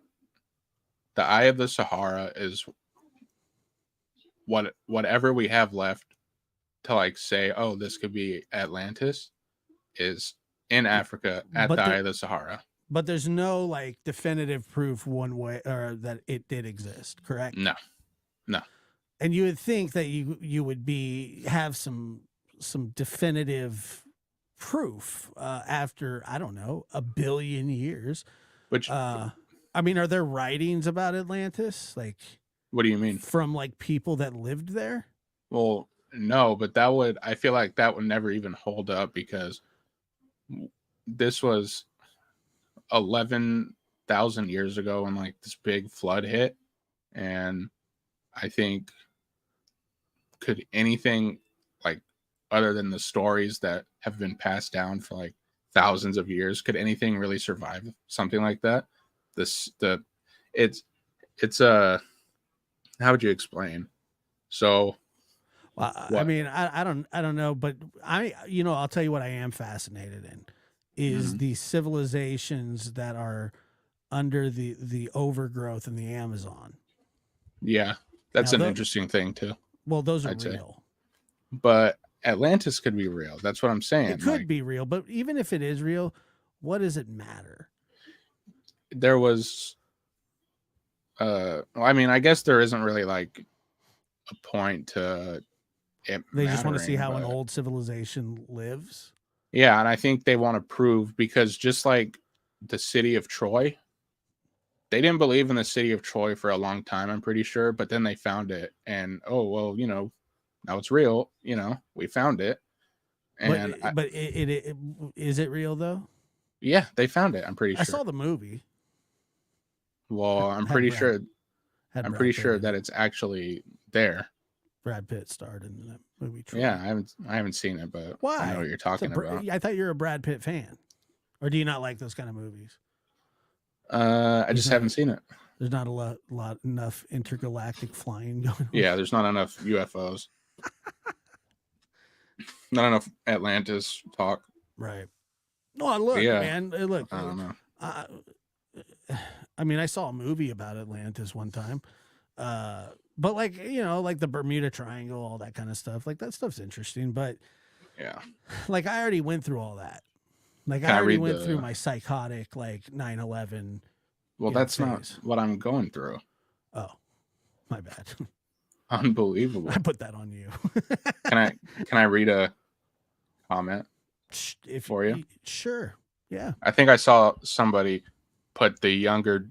S3: the Eye of the Sahara is whatever we have left to like say, oh, this could be Atlantis, is in Africa at the
S1: But
S3: Eye
S1: there,
S3: of the Sahara.
S1: but there's no like definitive proof one way or that it did exist, correct?
S3: No, no.
S1: And you would think that you would have some definitive proof after I don't know a billion years.
S3: Which,
S1: I mean, are there writings about Atlantis like
S3: what do you mean?
S1: from like people that lived there?
S3: Well, no, but that would, I feel like that would never even hold up because this was 11,000 years ago when like this big flood hit. And I think, could anything like other than the stories that have been passed down for like thousands of years, could anything really survive something like that? It's a, how would you explain? So
S1: Well, I
S3: what?
S1: mean, I don't know, but I'll tell you what I am fascinated in is
S3: Mhm.
S1: the civilizations that are under the overgrowth in the Amazon.
S3: Yeah, that's
S1: Now,
S3: an interesting thing too,
S1: well, those are
S3: I'd say.
S1: real.
S3: But Atlantis could be real. That's what I'm saying.
S1: It could
S3: Like
S1: be real, but even if it is real, what does it matter?
S3: there was I mean, I guess there isn't really like a point to it
S1: They just want to see
S3: mattering,
S1: how an
S3: but
S1: old civilization lives.
S3: yeah, and I think they want to prove because just like the city of Troy, they didn't believe in the city of Troy for a long time, I'm pretty sure, but then they found it and oh, well, now it's real, we found it.
S1: But
S3: And
S1: is it real though?
S3: yeah, they found it, I'm pretty
S1: I
S3: sure.
S1: saw the movie.
S3: Well, I'm
S1: Had
S3: pretty
S1: Brad
S3: sure
S1: had
S3: I'm pretty
S1: Brad Pitt
S3: sure
S1: in
S3: that
S1: it.
S3: it's actually there.
S1: Brad Pitt starred in that movie. Troy.
S3: Yeah, I haven't seen it, but I know
S1: Why?
S3: what you're talking about.
S1: I thought you were a Brad Pitt fan, or do you not like those kind of movies?
S3: I
S1: There's
S3: just
S1: not
S3: haven't seen it.
S1: there's not a lot enough intergalactic flying going on.
S3: Yeah, there's not enough UFOs. Not enough Atlantis talk.
S1: Right. No, look,
S3: Yeah,
S1: man. Look.
S3: I don't know.
S1: Uh, I mean, I saw a movie about Atlantis one time. But like like the Bermuda Triangle, all that kind of stuff. Like that stuff's interesting. But
S3: Yeah.
S1: like I already went through all that. Like
S3: Can
S1: I
S3: I
S1: already
S3: read
S1: went through
S3: the?
S1: my psychotic like 9/11
S3: Well, that's not
S1: phase.
S3: what I'm going through.
S1: Oh, my bad.
S3: Unbelievable.
S1: I put that on you.
S3: Can I read a comment
S1: If
S3: for you?
S1: sure, yeah.
S3: I think I saw somebody put the younger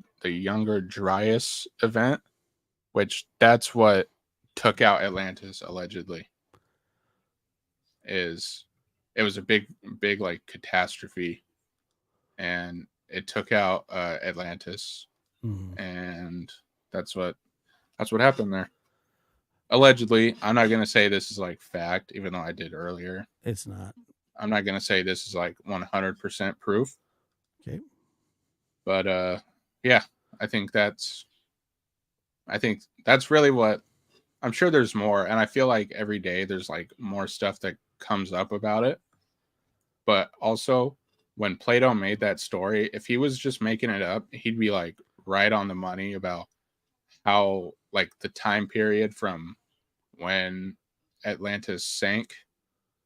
S3: Dryas event, which that's what took out Atlantis allegedly. It was a big like catastrophe, and it took out Atlantis,
S1: Mhm.
S3: and that's what happened there. Allegedly, I'm not gonna say this is like fact, even though I did earlier.
S1: It's not
S3: I'm not gonna say this is like 100% proof.
S1: okay.
S3: But yeah, I think that's really what, I'm sure there's more, and I feel like every day there's like more stuff that comes up about it. But also, when Plato made that story, if he was just making it up, he'd be like right on the money about how like the time period from when Atlantis sank,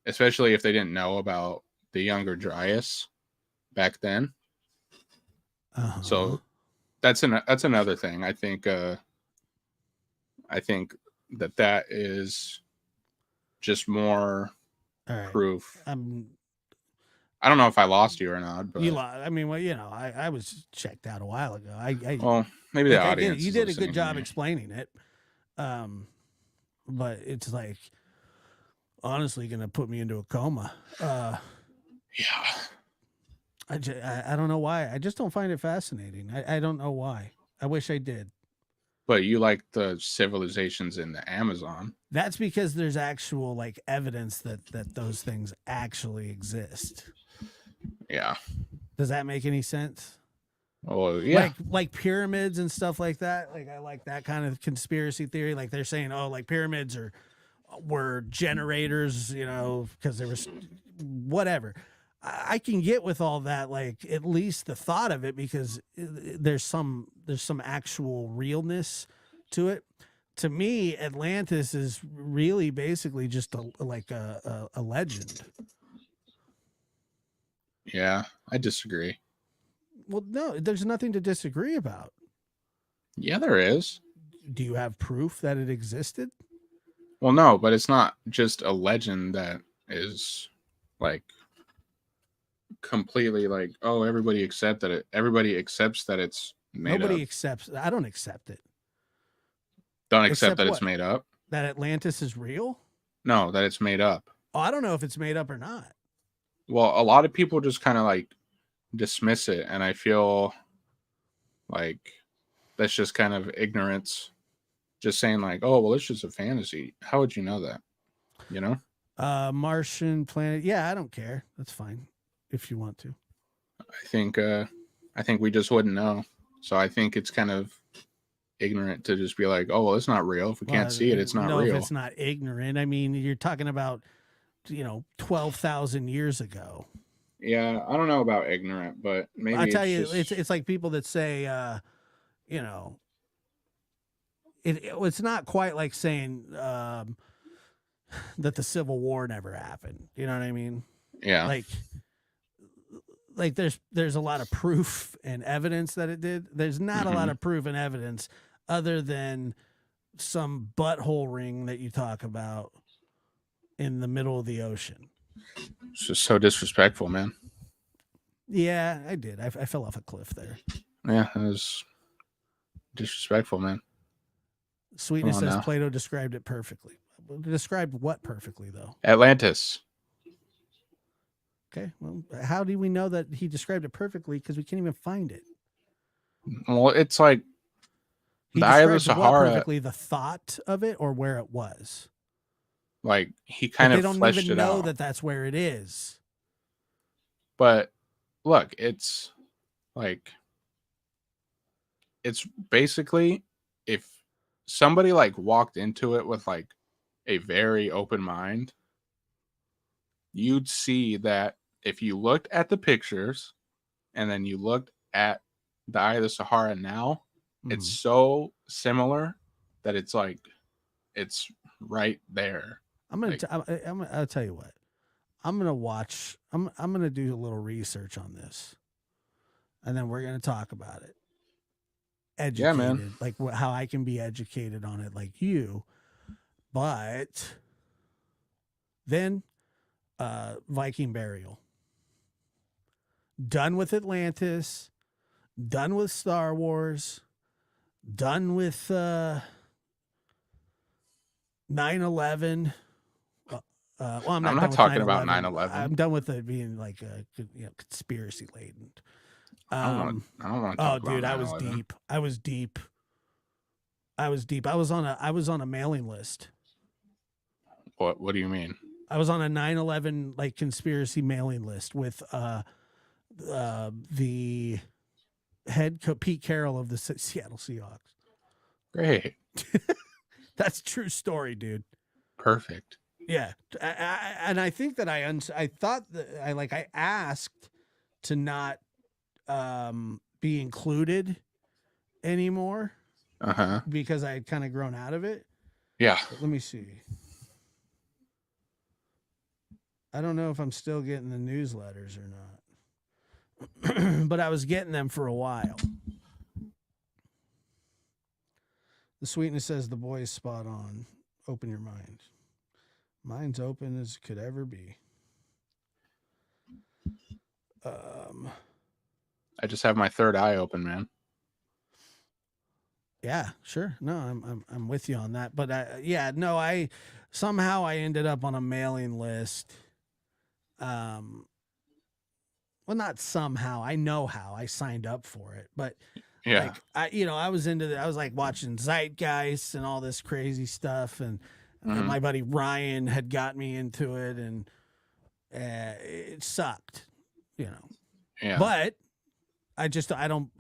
S3: especially if they didn't know about the younger Dryas back then.
S1: Uh-huh.
S3: So that's another thing. I think that is just more
S1: all right.
S3: proof.
S1: I
S3: don't know if I lost you or not, but
S1: I mean, well, I was checked out a while ago.
S3: well, maybe
S1: like,
S3: the
S1: I get it.
S3: audience.
S1: You
S3: is
S1: did a
S3: listening
S1: good
S3: to
S1: job
S3: me.
S1: explaining it. But it's like honestly gonna put me into a coma.
S3: Yeah.
S1: I don't know why. I just don't find it fascinating. I don't know why. I wish I did.
S3: But you like the civilizations in the Amazon.
S1: That's because there's actual like evidence that those things actually exist.
S3: Yeah.
S1: Does that make any sense?
S3: Oh yeah.
S1: Like pyramids and stuff like that. Like I like that kind of conspiracy theory. Like they're saying, oh, like pyramids were generators, you know, because there was whatever. I can get with all that, like at least the thought of it, because there's some actual realness to it. To me, Atlantis is really basically just a legend.
S3: Yeah, I disagree.
S1: Well, no, there's nothing to disagree about.
S3: Yeah, there is.
S1: Do you have proof that it existed?
S3: Well, no, but it's not just a legend that is like completely like, oh, everybody accepts that it's made
S1: Nobody
S3: up.
S1: accepts. I don't accept it.
S3: Don't accept
S1: Accept
S3: that
S1: what?
S3: it's made up.
S1: That Atlantis is real?
S3: No, that it's made up.
S1: Oh, I don't know if it's made up or not.
S3: Well, a lot of people just kind of like dismiss it, and I feel like that's just kind of ignorance. Just saying like, oh, well, it's just a fantasy. How would you know that? You know?
S1: Martian planet. Yeah, I don't care. That's fine if you want to.
S3: I think we just wouldn't know. So I think it's kind of ignorant to just be like, oh, well, it's not real. If we can't see it, it's not
S1: no,
S3: real.
S1: if it's not ignorant. I mean, you're talking about 12,000 years ago.
S3: Yeah, I don't know about ignorant, but maybe
S1: I tell you,
S3: just...
S1: it's like people that say, it's not quite like saying that the Civil War never happened. You know what I mean?
S3: Yeah.
S1: Like there's a lot of proof and evidence that it did. There's not a lot of proof and evidence other than some butthole ring that you talk about in the middle of the ocean.
S3: It's just so disrespectful, man.
S1: Yeah, I did. I fell off a cliff there.
S3: Yeah, it was disrespectful, man.
S1: Sweetness says Plato described it perfectly. Described what perfectly, though?
S3: Atlantis.
S1: Okay, well, how do we know that he described it perfectly? Because we can't even find it.
S3: Well, it's like
S1: he
S3: the Eye of the Sahara.
S1: Perfectly, the thought of it or where it was.
S3: Like he kind of fleshed it out. They don't even know
S1: that that's where it is.
S3: But look, it's like it's basically if somebody like walked into it with like a very open mind, you'd see that if you looked at the pictures and then you looked at the Eye of the Sahara now, it's so similar that it's like it's right there.
S1: I'll tell you what. I'm gonna do a little research on this, and then we're gonna talk about it. Educated, yeah, man. Like how I can be educated on it, like you. But then, Viking burial. Done with Atlantis. Done with Star Wars. Done with 9/11. Well, I'm
S3: not talking about 9/11.
S1: I'm done with it being like conspiracy laden.
S3: I don't want to talk about 9/11.
S1: I was deep. I was on a mailing list.
S3: What do you mean?
S1: I was on a 9/11 like conspiracy mailing list with the head coach Pete Carroll of the Seattle Seahawks.
S3: Great.
S1: That's a true story, dude.
S3: Perfect.
S1: Yeah, and I think that I thought that I asked to not be included anymore. Because I had kind of grown out of it.
S3: Yeah.
S1: But let me see. I don't know if I'm still getting the newsletters or not, but I was getting them for a while. The Sweetness says the boy is spot on. Open your mind. Mine's open as could ever be.
S3: I just have my third eye open, man.
S1: Yeah, sure. No, I'm with you on that. But I somehow I ended up on a mailing list. well, not somehow. I know how. I signed up for it, but
S3: Yeah.
S1: I was I was like watching Zeitgeist and all this crazy stuff, and
S3: Mhm.
S1: my buddy Ryan had got me into it, and it sucked,
S3: Yeah.
S1: But I don't.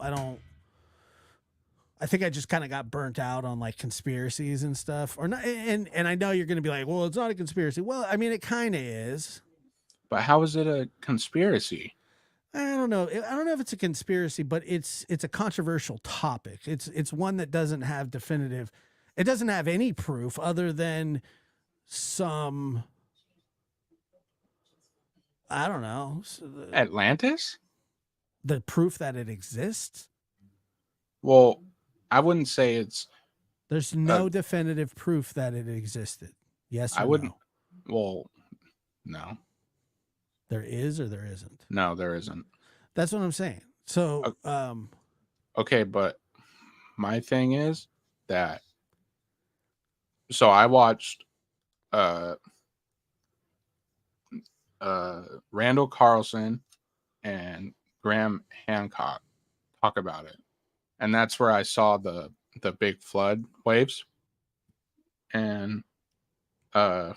S1: I think I just kind of got burnt out on like conspiracies and stuff, or not. And I know you're going to be like, well, it's not a conspiracy. Well, I mean, it kind of is.
S3: But how is it a conspiracy?
S1: I don't know. I don't know if it's a conspiracy, but it's a controversial topic. It's one that doesn't have definitive. It doesn't have any proof other than some. I don't know.
S3: Atlantis?
S1: The proof that it exists.
S3: Well, I wouldn't say it's.
S1: There's no definitive proof that it existed. Yes or
S3: I wouldn't.
S1: no?
S3: Well, no.
S1: There is or there isn't.
S3: No, there isn't.
S1: That's what I'm saying. So,
S3: Okay, but my thing is that. So I watched Randall Carlson and Graham Hancock talk about it, and that's where I saw the big flood waves, and that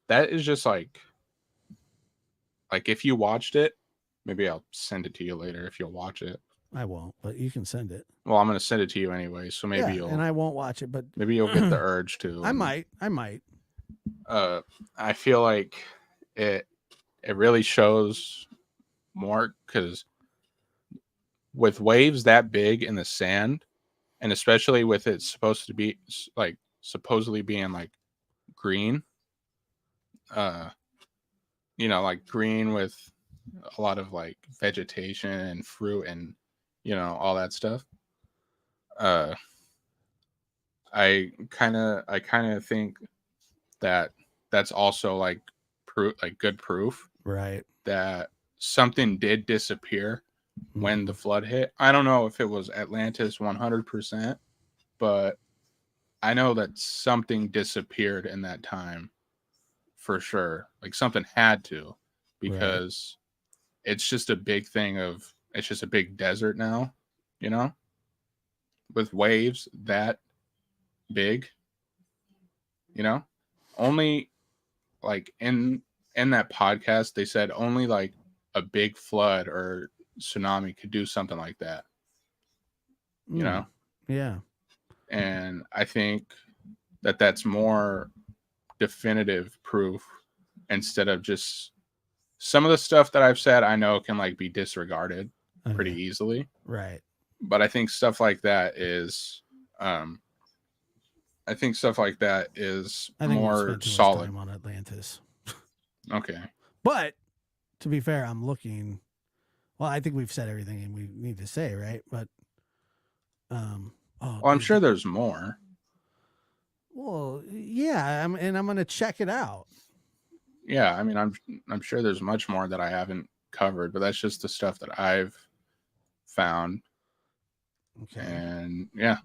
S3: is just like if you watched it, maybe I'll send it to you later if you'll watch it.
S1: I won't, but you can send it.
S3: Well, I'm gonna send it to you anyway, so maybe you'll.
S1: And I won't watch it, but
S3: maybe you'll get the urge to.
S1: I might.
S3: I feel like it really shows more, because with waves that big in the sand, and especially with it supposed to be like supposedly being like green, like green with a lot of like vegetation and fruit and all that stuff. I kind of think that that's also like proof, like good proof,
S1: right,
S3: that something did disappear when the flood hit. I don't know if it was Atlantis 100%, but I know that something disappeared in that time for sure. Like something had to, because it's just a big thing of, it's just a big desert now, with waves that big, only like in that podcast, they said only like a big flood or tsunami could do something like that,
S1: Yeah.
S3: And I think that that's more definitive proof, instead of just some of the stuff that I've said. I know can like be disregarded pretty easily,
S1: right?
S3: But I think stuff like that is more solid.
S1: Time on Atlantis.
S3: Okay.
S1: But to be fair, I'm looking. Well, I think we've said everything we need to say, right? But
S3: I'm sure there's more.
S1: Well, yeah, I'm going to check it out.
S3: Yeah, I mean, I'm sure there's much more that I haven't covered, but that's just the stuff that I've found.
S1: Okay.
S3: And yeah.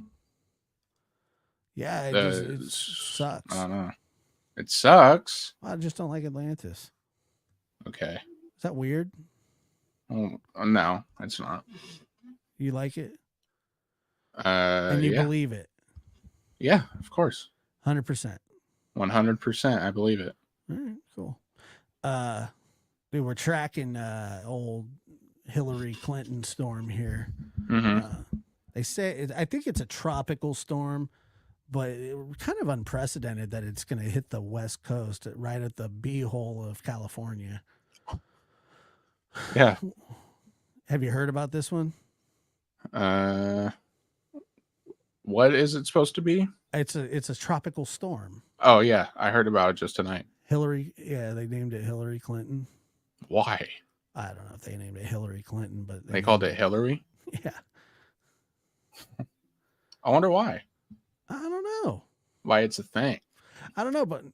S1: Yeah, it sucks.
S3: I don't know. It sucks.
S1: I just don't like Atlantis.
S3: Okay.
S1: Is that weird?
S3: Oh, no, it's not.
S1: You like it? And you believe it?
S3: Yeah, of course.
S1: 100%.
S3: 100%. I believe it.
S1: All right, cool. We were tracking old Hillary Clinton storm here.
S3: Mm-hmm.
S1: They say I think it's a tropical storm, but kind of unprecedented that it's going to hit the West Coast right at the beehole of California.
S3: Yeah.
S1: Have you heard about this one?
S3: What is it supposed to be?
S1: It's a tropical storm.
S3: Oh yeah, I heard about it just tonight.
S1: Hillary, yeah, they named it Hillary Clinton.
S3: Why?
S1: I don't know if they named it Hillary Clinton, but
S3: they called it Hillary.
S1: Yeah.
S3: I wonder why.
S1: I don't know
S3: why it's a thing.
S1: I don't know, but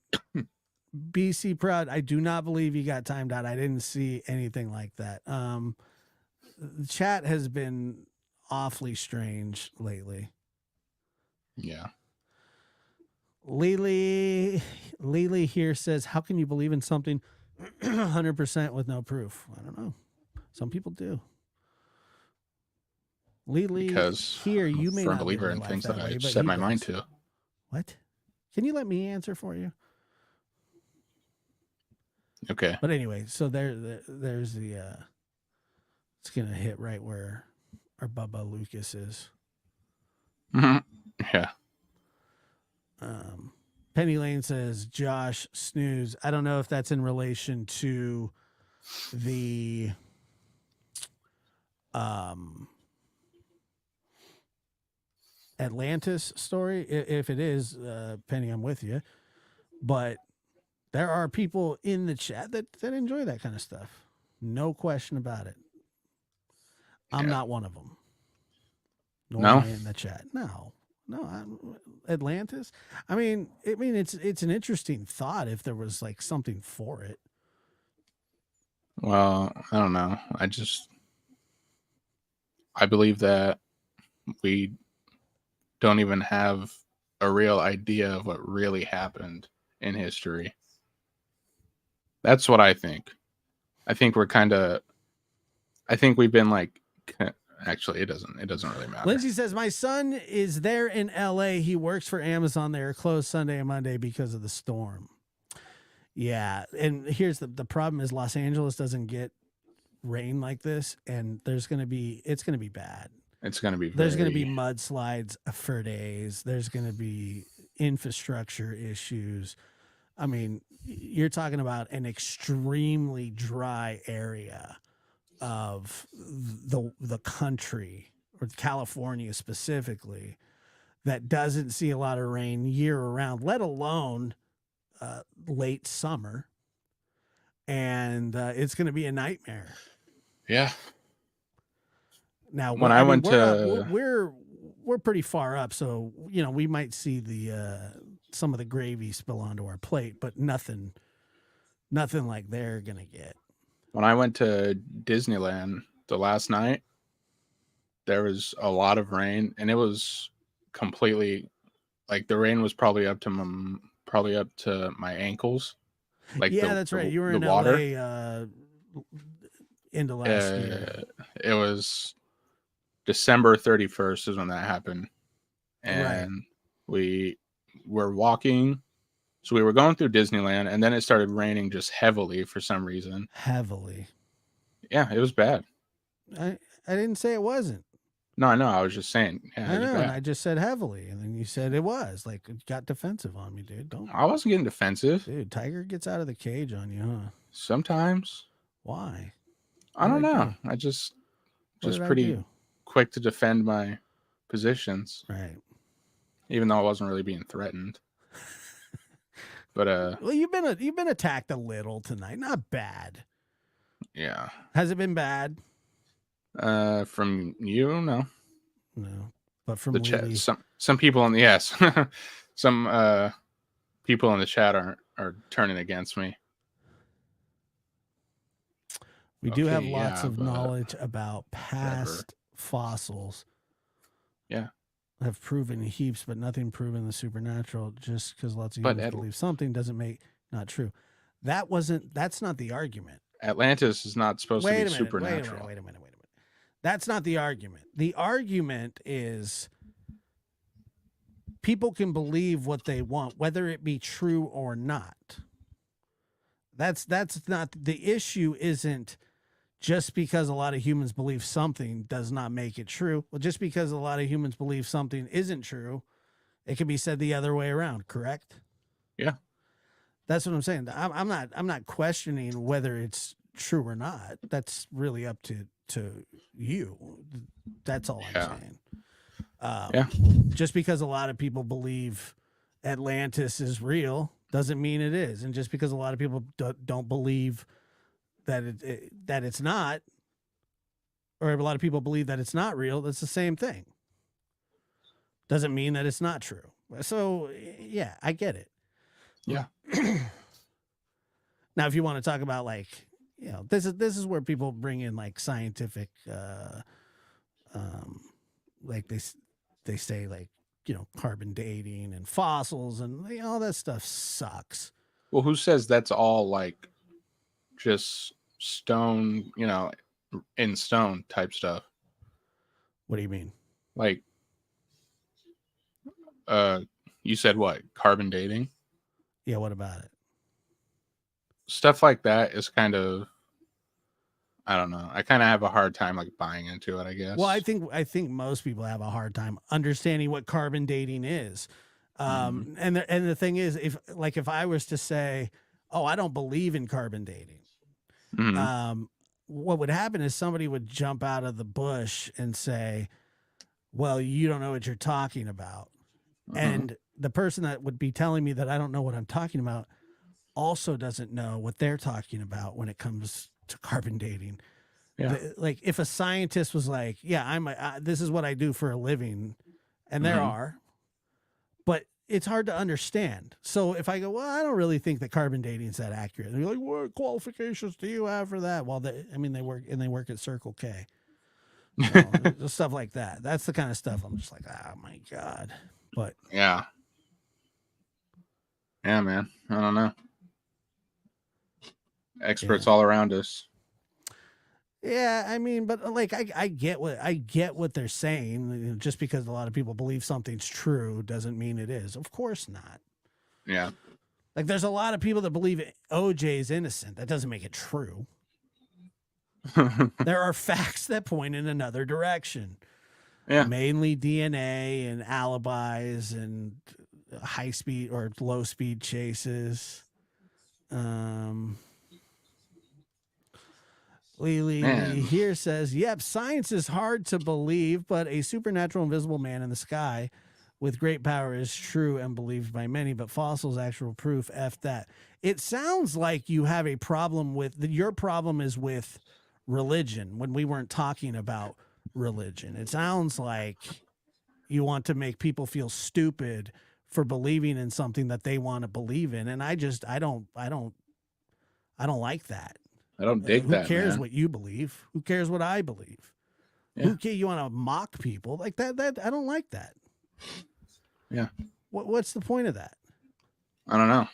S1: BC Proud, I do not believe you got timed out. I didn't see anything like that. The chat has been awfully strange lately.
S3: Yeah.
S1: Lily here says, how can you believe in something 100% with no proof? I don't know. Some people do. Lily,
S3: Because
S1: here
S3: I'm
S1: you
S3: a
S1: may
S3: firm
S1: not live
S3: believer
S1: your
S3: in
S1: life
S3: things
S1: that
S3: that
S1: way,
S3: I
S1: but
S3: set
S1: he
S3: my mind
S1: does.
S3: to.
S1: What? Can you let me answer for you?
S3: Okay.
S1: But anyway, so there's the it's gonna hit right where our Bubba Lucas is.
S3: Yeah.
S1: Penny Lane says Josh snooze. I don't know if that's in relation to the Atlantis story. If it is, Penny, I'm with you. But there are people in the chat that enjoy that kind of stuff. No question about it. I'm
S3: Yeah.
S1: not one of them. Nor
S3: No?
S1: am I in the chat. No. Atlantis. I mean, it's an interesting thought if there was like something for it.
S3: Well, I don't know. I believe that we don't even have a real idea of what really happened in history. That's what I think. I think we've been like, actually, it doesn't really matter.
S1: Lindsay says, my son is there in LA. He works for Amazon. They are closed Sunday and Monday because of the storm. Yeah. And here's the problem is Los Angeles doesn't get rain like this. And it's going to be bad.
S3: It's going to be
S1: There's going to be mudslides for days. There's going to be infrastructure issues. I mean, you're talking about an extremely dry area of the country, or California specifically, that doesn't see a lot of rain year round, let alone late summer. And it's going to be a nightmare.
S3: Yeah.
S1: Now,
S3: when I went
S1: we're pretty far up, so we might see the some of the gravy spill onto our plate, but nothing like they're gonna get.
S3: When I went to Disneyland the last night, there was a lot of rain, and it was completely like the rain was probably up to my ankles. Like
S1: yeah, that's right. You were in
S3: water.
S1: LA into last year.
S3: It was December 31st is when that happened. And we were walking. So we were going through Disneyland, and then it started raining just heavily for some reason.
S1: Heavily.
S3: Yeah, it was bad.
S1: I didn't say it wasn't.
S3: No, I know. I was just saying. Yeah,
S1: I know, and I just said heavily, and then you said it was. Like, it got defensive on me, dude.
S3: I wasn't getting defensive.
S1: Dude, Tiger gets out of the cage on you, huh?
S3: Sometimes.
S1: Why?
S3: I don't know. I just pretty quick to defend my positions.
S1: Right.
S3: Even though I wasn't really being threatened. But
S1: well, you've been attacked a little tonight. Not bad.
S3: Yeah.
S1: Has it been bad?
S3: From you, no.
S1: No. But from
S3: the chat, some people in the some people in the chat are turning against me.
S1: We do have lots of knowledge about past fossils.
S3: Yeah.
S1: Have proven heaps, but nothing proven the supernatural. Just because lots of humans believe something doesn't make not true. That's not the argument.
S3: Atlantis is not supposed to be supernatural.
S1: Wait a minute. That's not the argument. The argument is people can believe what they want, whether it be true or not. That's not the issue. Isn't just because a lot of humans believe something does not make it true. Well, just because a lot of humans believe something isn't true, it can be said the other way around, correct?
S3: Yeah.
S1: That's what I'm saying. I'm not questioning whether it's true or not. That's really up to you. That's all I'm saying. Just because a lot of people believe Atlantis is real doesn't mean it is. And just because a lot of people don't believe that it's not, or a lot of people believe that it's not real, that's the same thing. Doesn't mean that it's not true. So yeah, I get it.
S3: Yeah.
S1: Now, if you want to talk about this is where people bring in like scientific, like they say carbon dating and fossils and all that stuff sucks.
S3: Well, who says that's all like just stone, in stone type stuff.
S1: What do you mean?
S3: Like, you said what? Carbon dating?
S1: Yeah, what about it?
S3: Stuff like that is kind of, I don't know. I kind of have a hard time like buying into it, I guess.
S1: Well, I think most people have a hard time understanding what carbon dating is. And the thing is, if I was to say, "Oh, I don't believe in carbon dating,"
S3: Mhm.
S1: what would happen is somebody would jump out of the bush and say, "Well, you don't know what you're talking about," and the person that would be telling me that I don't know what I'm talking about also doesn't know what they're talking about when it comes to carbon dating.
S3: Yeah.
S1: Like if a scientist was like, "Yeah, this is what I do for a living," and there
S3: Mhm.
S1: are, but it's hard to understand. So if I go, "Well, I don't really think that carbon dating is that accurate," they're like, "What qualifications do you have for that?" Well, they work at Circle K, just stuff like that. That's the kind of stuff I'm just like, "Oh my god!" But
S3: Yeah. Yeah, man. I don't know. Experts
S1: yeah.
S3: all around us.
S1: Yeah, I mean, but like I get what they're saying. Just because a lot of people believe something's true doesn't mean it is. Of course not.
S3: Yeah.
S1: Like there's a lot of people that believe OJ is innocent. That doesn't make it true. There are facts that point in another direction.
S3: Yeah.
S1: Mainly DNA and alibis and high speed or low speed chases. Lee
S3: Man.
S1: here says, "Yep, science is hard to believe, but a supernatural invisible man in the sky with great power is true and believed by many, but fossils actual proof F that." It sounds like you have a problem with your problem is with religion when we weren't talking about religion. It sounds like you want to make people feel stupid for believing in something that they want to believe in, and I don't like that.
S3: I don't dig
S1: Who
S3: that,
S1: cares
S3: man.
S1: what you believe? Who cares what I believe?
S3: Yeah.
S1: Who care? You want to mock people like that? That I don't like that.
S3: Yeah.
S1: What's the point of that?
S3: I don't know.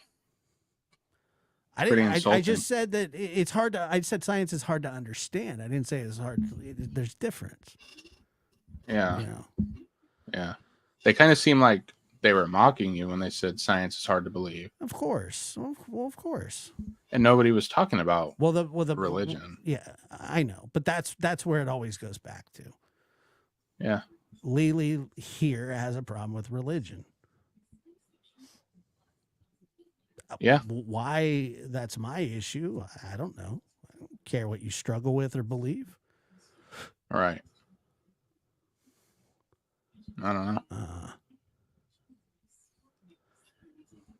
S1: I
S3: Pretty
S1: didn't. I
S3: insulting.
S1: just said that it's hard to. I said science is hard to understand. I didn't say it's hard. There's difference.
S3: Yeah.
S1: You know.
S3: Yeah. They kind of seem like they were mocking you when they said science is hard to believe.
S1: Of course. Well, of course.
S3: And nobody was talking about
S1: the
S3: religion.
S1: Yeah, I know, but that's where it always goes back to.
S3: Yeah.
S1: Lily here has a problem with religion.
S3: Yeah.
S1: Why that's my issue, I don't know. I don't care what you struggle with or believe.
S3: All right. I don't know.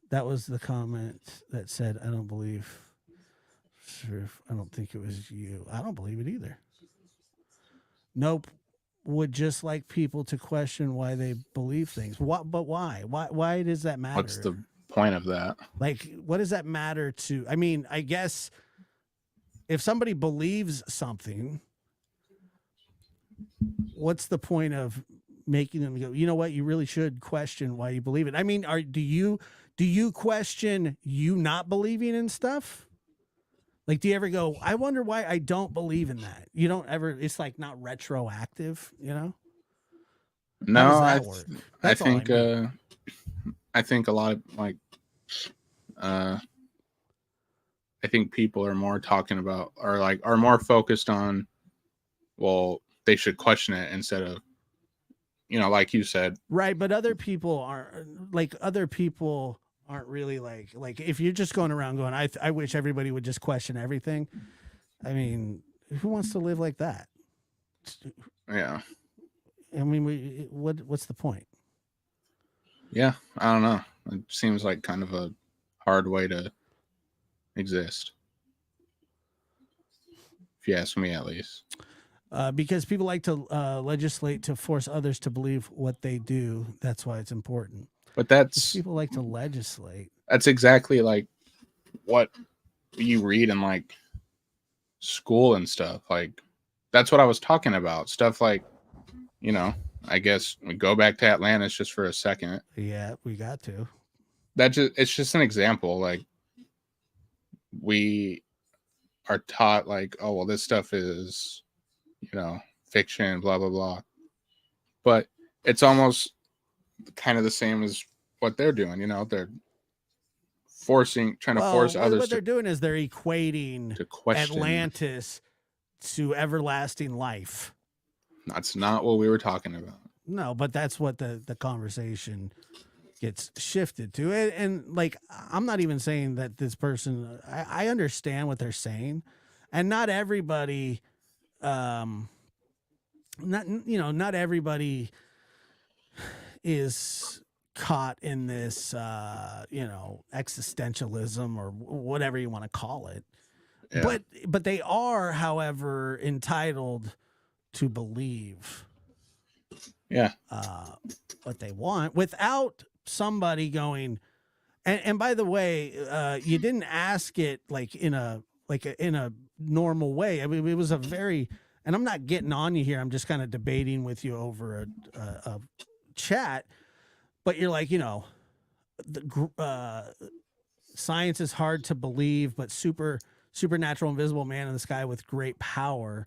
S1: That was the comment that said, "I don't believe." I don't think it was you. I don't believe it either. Nope. Would just like people to question why they believe things. What? But why? Why does that matter?
S3: What's the point of that?
S1: Like, what does that matter to? I mean, I guess if somebody believes something, what's the point of making them go, "You know what? You really should question why you believe it." I mean, do you question you not believing in stuff? Like, do you ever go, "I wonder why I don't believe in that"? You don't ever. It's like not retroactive, you know.
S3: No,
S1: How does that work? That's all
S3: think
S1: I mean.
S3: I think a lot of like I think people are more talking about or like are more focused on, well, they should question it instead of, like you said.
S1: Right, but other people aren't really like if you're just going around going, I wish everybody would just question everything. I mean, who wants to live like that?
S3: Yeah.
S1: I mean, what's the point?
S3: Yeah, I don't know. It seems like kind of a hard way to exist, if you ask me, at least.
S1: Because people like to legislate to force others to believe what they do. That's why it's important.
S3: But that's
S1: People like to legislate.
S3: exactly like what you read in like school and stuff. Like that's what I was talking about. Stuff like, I guess we go back to Atlantis just for a second.
S1: Yeah, we got to.
S3: It's just an example. Like we are taught like, oh well, this stuff is, fiction, blah blah blah. But it's almost kind of the same as what they're doing. They're trying to force others
S1: what they're doing is they're equating
S3: to question.
S1: Atlantis to everlasting life.
S3: That's not what we were talking about.
S1: No, but that's what the conversation gets shifted to. And like, I'm not even saying that this person, I understand what they're saying, and not everybody, not everybody is caught in this, existentialism or whatever you want to call it.
S3: Yeah.
S1: But they are, however, entitled to believe what they want without somebody going. And by the way, you didn't ask it like in a normal way. I mean, it was a very, and I'm not getting on you here. I'm just kind of debating with you over a chat. But you're like, science is hard to believe, but supernatural invisible man in the sky with great power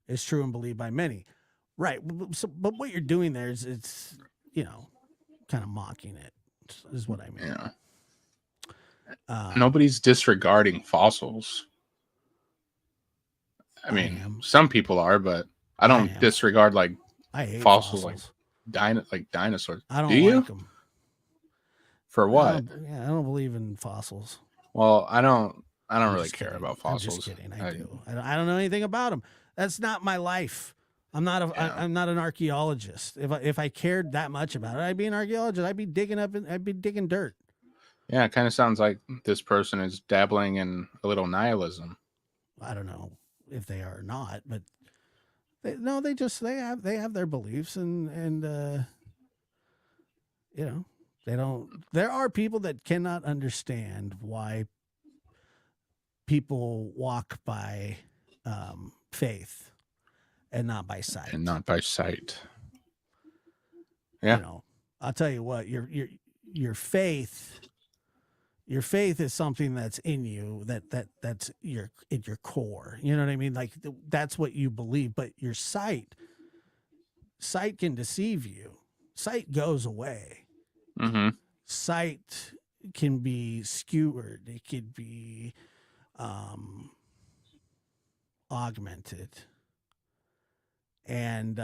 S1: is true and believed by many. Right. So, but what you're doing there is it's, kind of mocking it is what I mean.
S3: Yeah. Nobody's disregarding fossils. I mean, some people are, but I don't disregard like
S1: I hate
S3: fossils. Like dinosaurs.
S1: I don't
S3: Do you?
S1: like them.
S3: For what?
S1: I don't believe in fossils.
S3: Well, I don't really care about fossils.
S1: I'm just kidding. I do. I don't know anything about them. That's not my life. I'm not an archaeologist. If I cared that much about it, I'd be an archaeologist. I'd be digging dirt. Yeah,
S3: it kind of sounds like this person is dabbling in a little nihilism.
S1: I don't know if they are or not, but they have their beliefs and they don't. There are people that cannot understand why people walk by faith and not by sight.
S3: Yeah.
S1: I'll tell you what, your faith is something that's in you, that's in your core. You know what I mean? Like that's what you believe, but your sight can deceive you. Sight goes away.
S3: Mm-hmm.
S1: Sight can be skewered. It could be augmented. And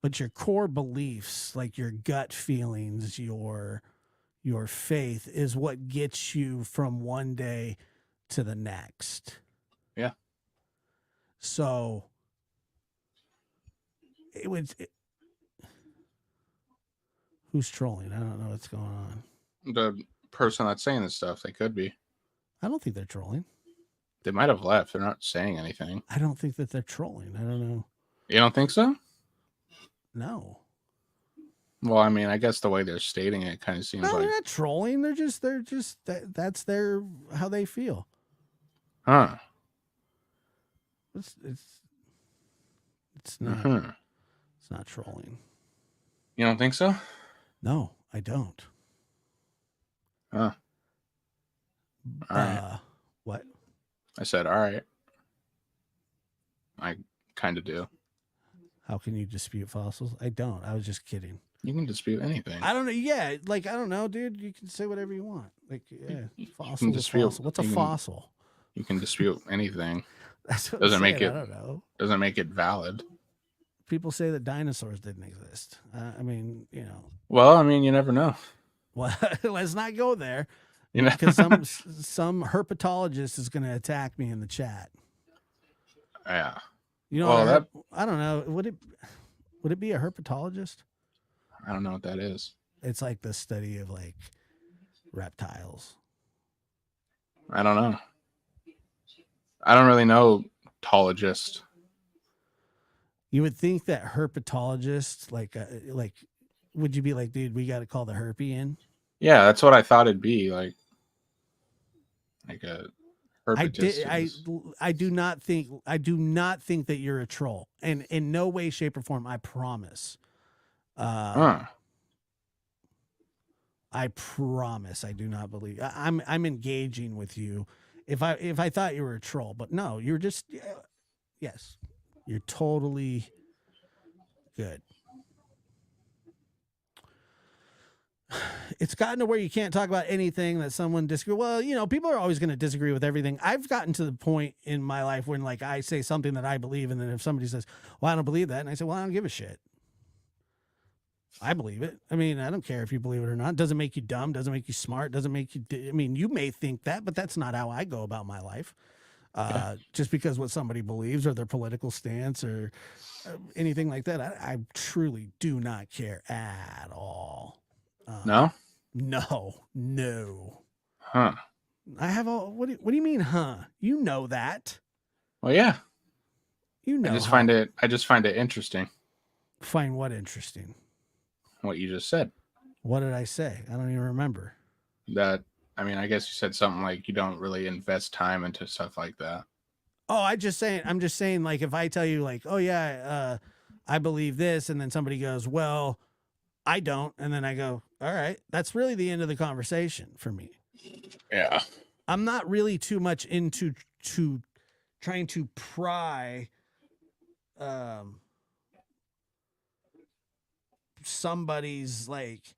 S1: but your core beliefs, like your gut feelings, your faith is what gets you from one day to the next.
S3: Yeah.
S1: So who's trolling? I don't know what's going on.
S3: The person that's saying this stuff, they could be.
S1: I don't think they're trolling.
S3: They might have left. They're not saying anything.
S1: I don't think that they're trolling. I don't know.
S3: You don't think so?
S1: No.
S3: Well, I mean, I guess the way they're stating it kind of seems like
S1: they're not trolling. They're just that's their how they feel.
S3: Huh.
S1: It's not.
S3: Mm-hmm.
S1: It's not trolling.
S3: You don't think so?
S1: No, I don't.
S3: Huh. All right.
S1: What?
S3: I said, all right. I kind of do.
S1: How can you dispute fossils? I don't. I was just kidding.
S3: You can dispute anything.
S1: I don't know. Yeah, like I don't know, dude. You can say whatever you want. Like, yeah,
S3: fossil.
S1: What's a fossil?
S3: You can dispute anything.
S1: That's what
S3: doesn't make it.
S1: I don't know.
S3: Doesn't make it valid.
S1: People say that dinosaurs didn't exist. I mean,
S3: Well, I mean, you never know.
S1: Well, let's not go there. Because some herpetologist is going to attack me in the chat.
S3: Yeah.
S1: Well, I don't know. Would it be a herpetologist?
S3: I don't know what that is.
S1: It's like the study of like reptiles.
S3: I don't know. I don't really know tologist.
S1: You would think that herpetologist, like, would you be like, dude, we got to call the herpy in?
S3: Yeah, that's what I thought it'd be like a herpetist.
S1: I do not think that you're a troll, and in no way, shape, or form. I promise. I promise I do not believe. I'm engaging with you. If I thought you were a troll, but no, you're just yes, you're totally good. It's gotten to where you can't talk about anything that someone disagree. Well, you know, people are always going to disagree with everything. I've gotten to the point in my life when like I say something that I believe, and then if somebody says, "Well, I don't believe that," and I say, "Well, I don't give a shit. I believe it. I mean, I don't care if you believe it or not. It doesn't make you dumb. Doesn't make you smart. Doesn't make you. I mean, you may think that, but that's not how I go about my life. Just because what somebody believes or their political stance or anything like that, I truly do not care at all.
S3: No?
S1: No.
S3: Huh.
S1: I have all. What do you mean, huh? You know that.
S3: Well, yeah.
S1: You know.
S3: I just find it interesting
S1: Find what interesting?
S3: what you just said.
S1: What did I say? I don't even remember.
S3: That I mean, I guess you said something like you don't really invest time into stuff like that.
S1: Oh, I'm just saying, like, if I tell you, like, oh, yeah, I believe this, and then somebody goes, well, I don't. And then I go, all right, that's really the end of the conversation for me.
S3: Yeah.
S1: I'm not really too much into trying to pry somebody's, like,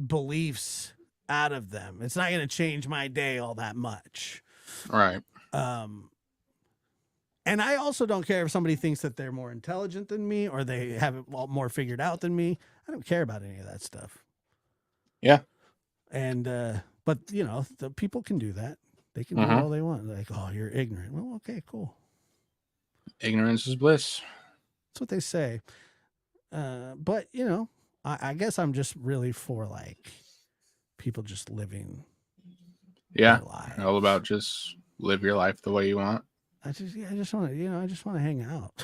S1: beliefs out of them. It's not going to change my day all that much.
S3: Right.
S1: And I also don't care if somebody thinks that they're more intelligent than me or they have it all more figured out than me. I don't care about any of that stuff.
S3: Yeah.
S1: And, but you know, the people can do that. They can do all they want. Like, oh, you're ignorant. Well, okay, cool.
S3: Ignorance is bliss.
S1: That's what they say. But you know, I guess I'm just really for like people just living.
S3: Yeah.
S1: Their life.
S3: All about just live your life the way you want.
S1: I just want to hang out.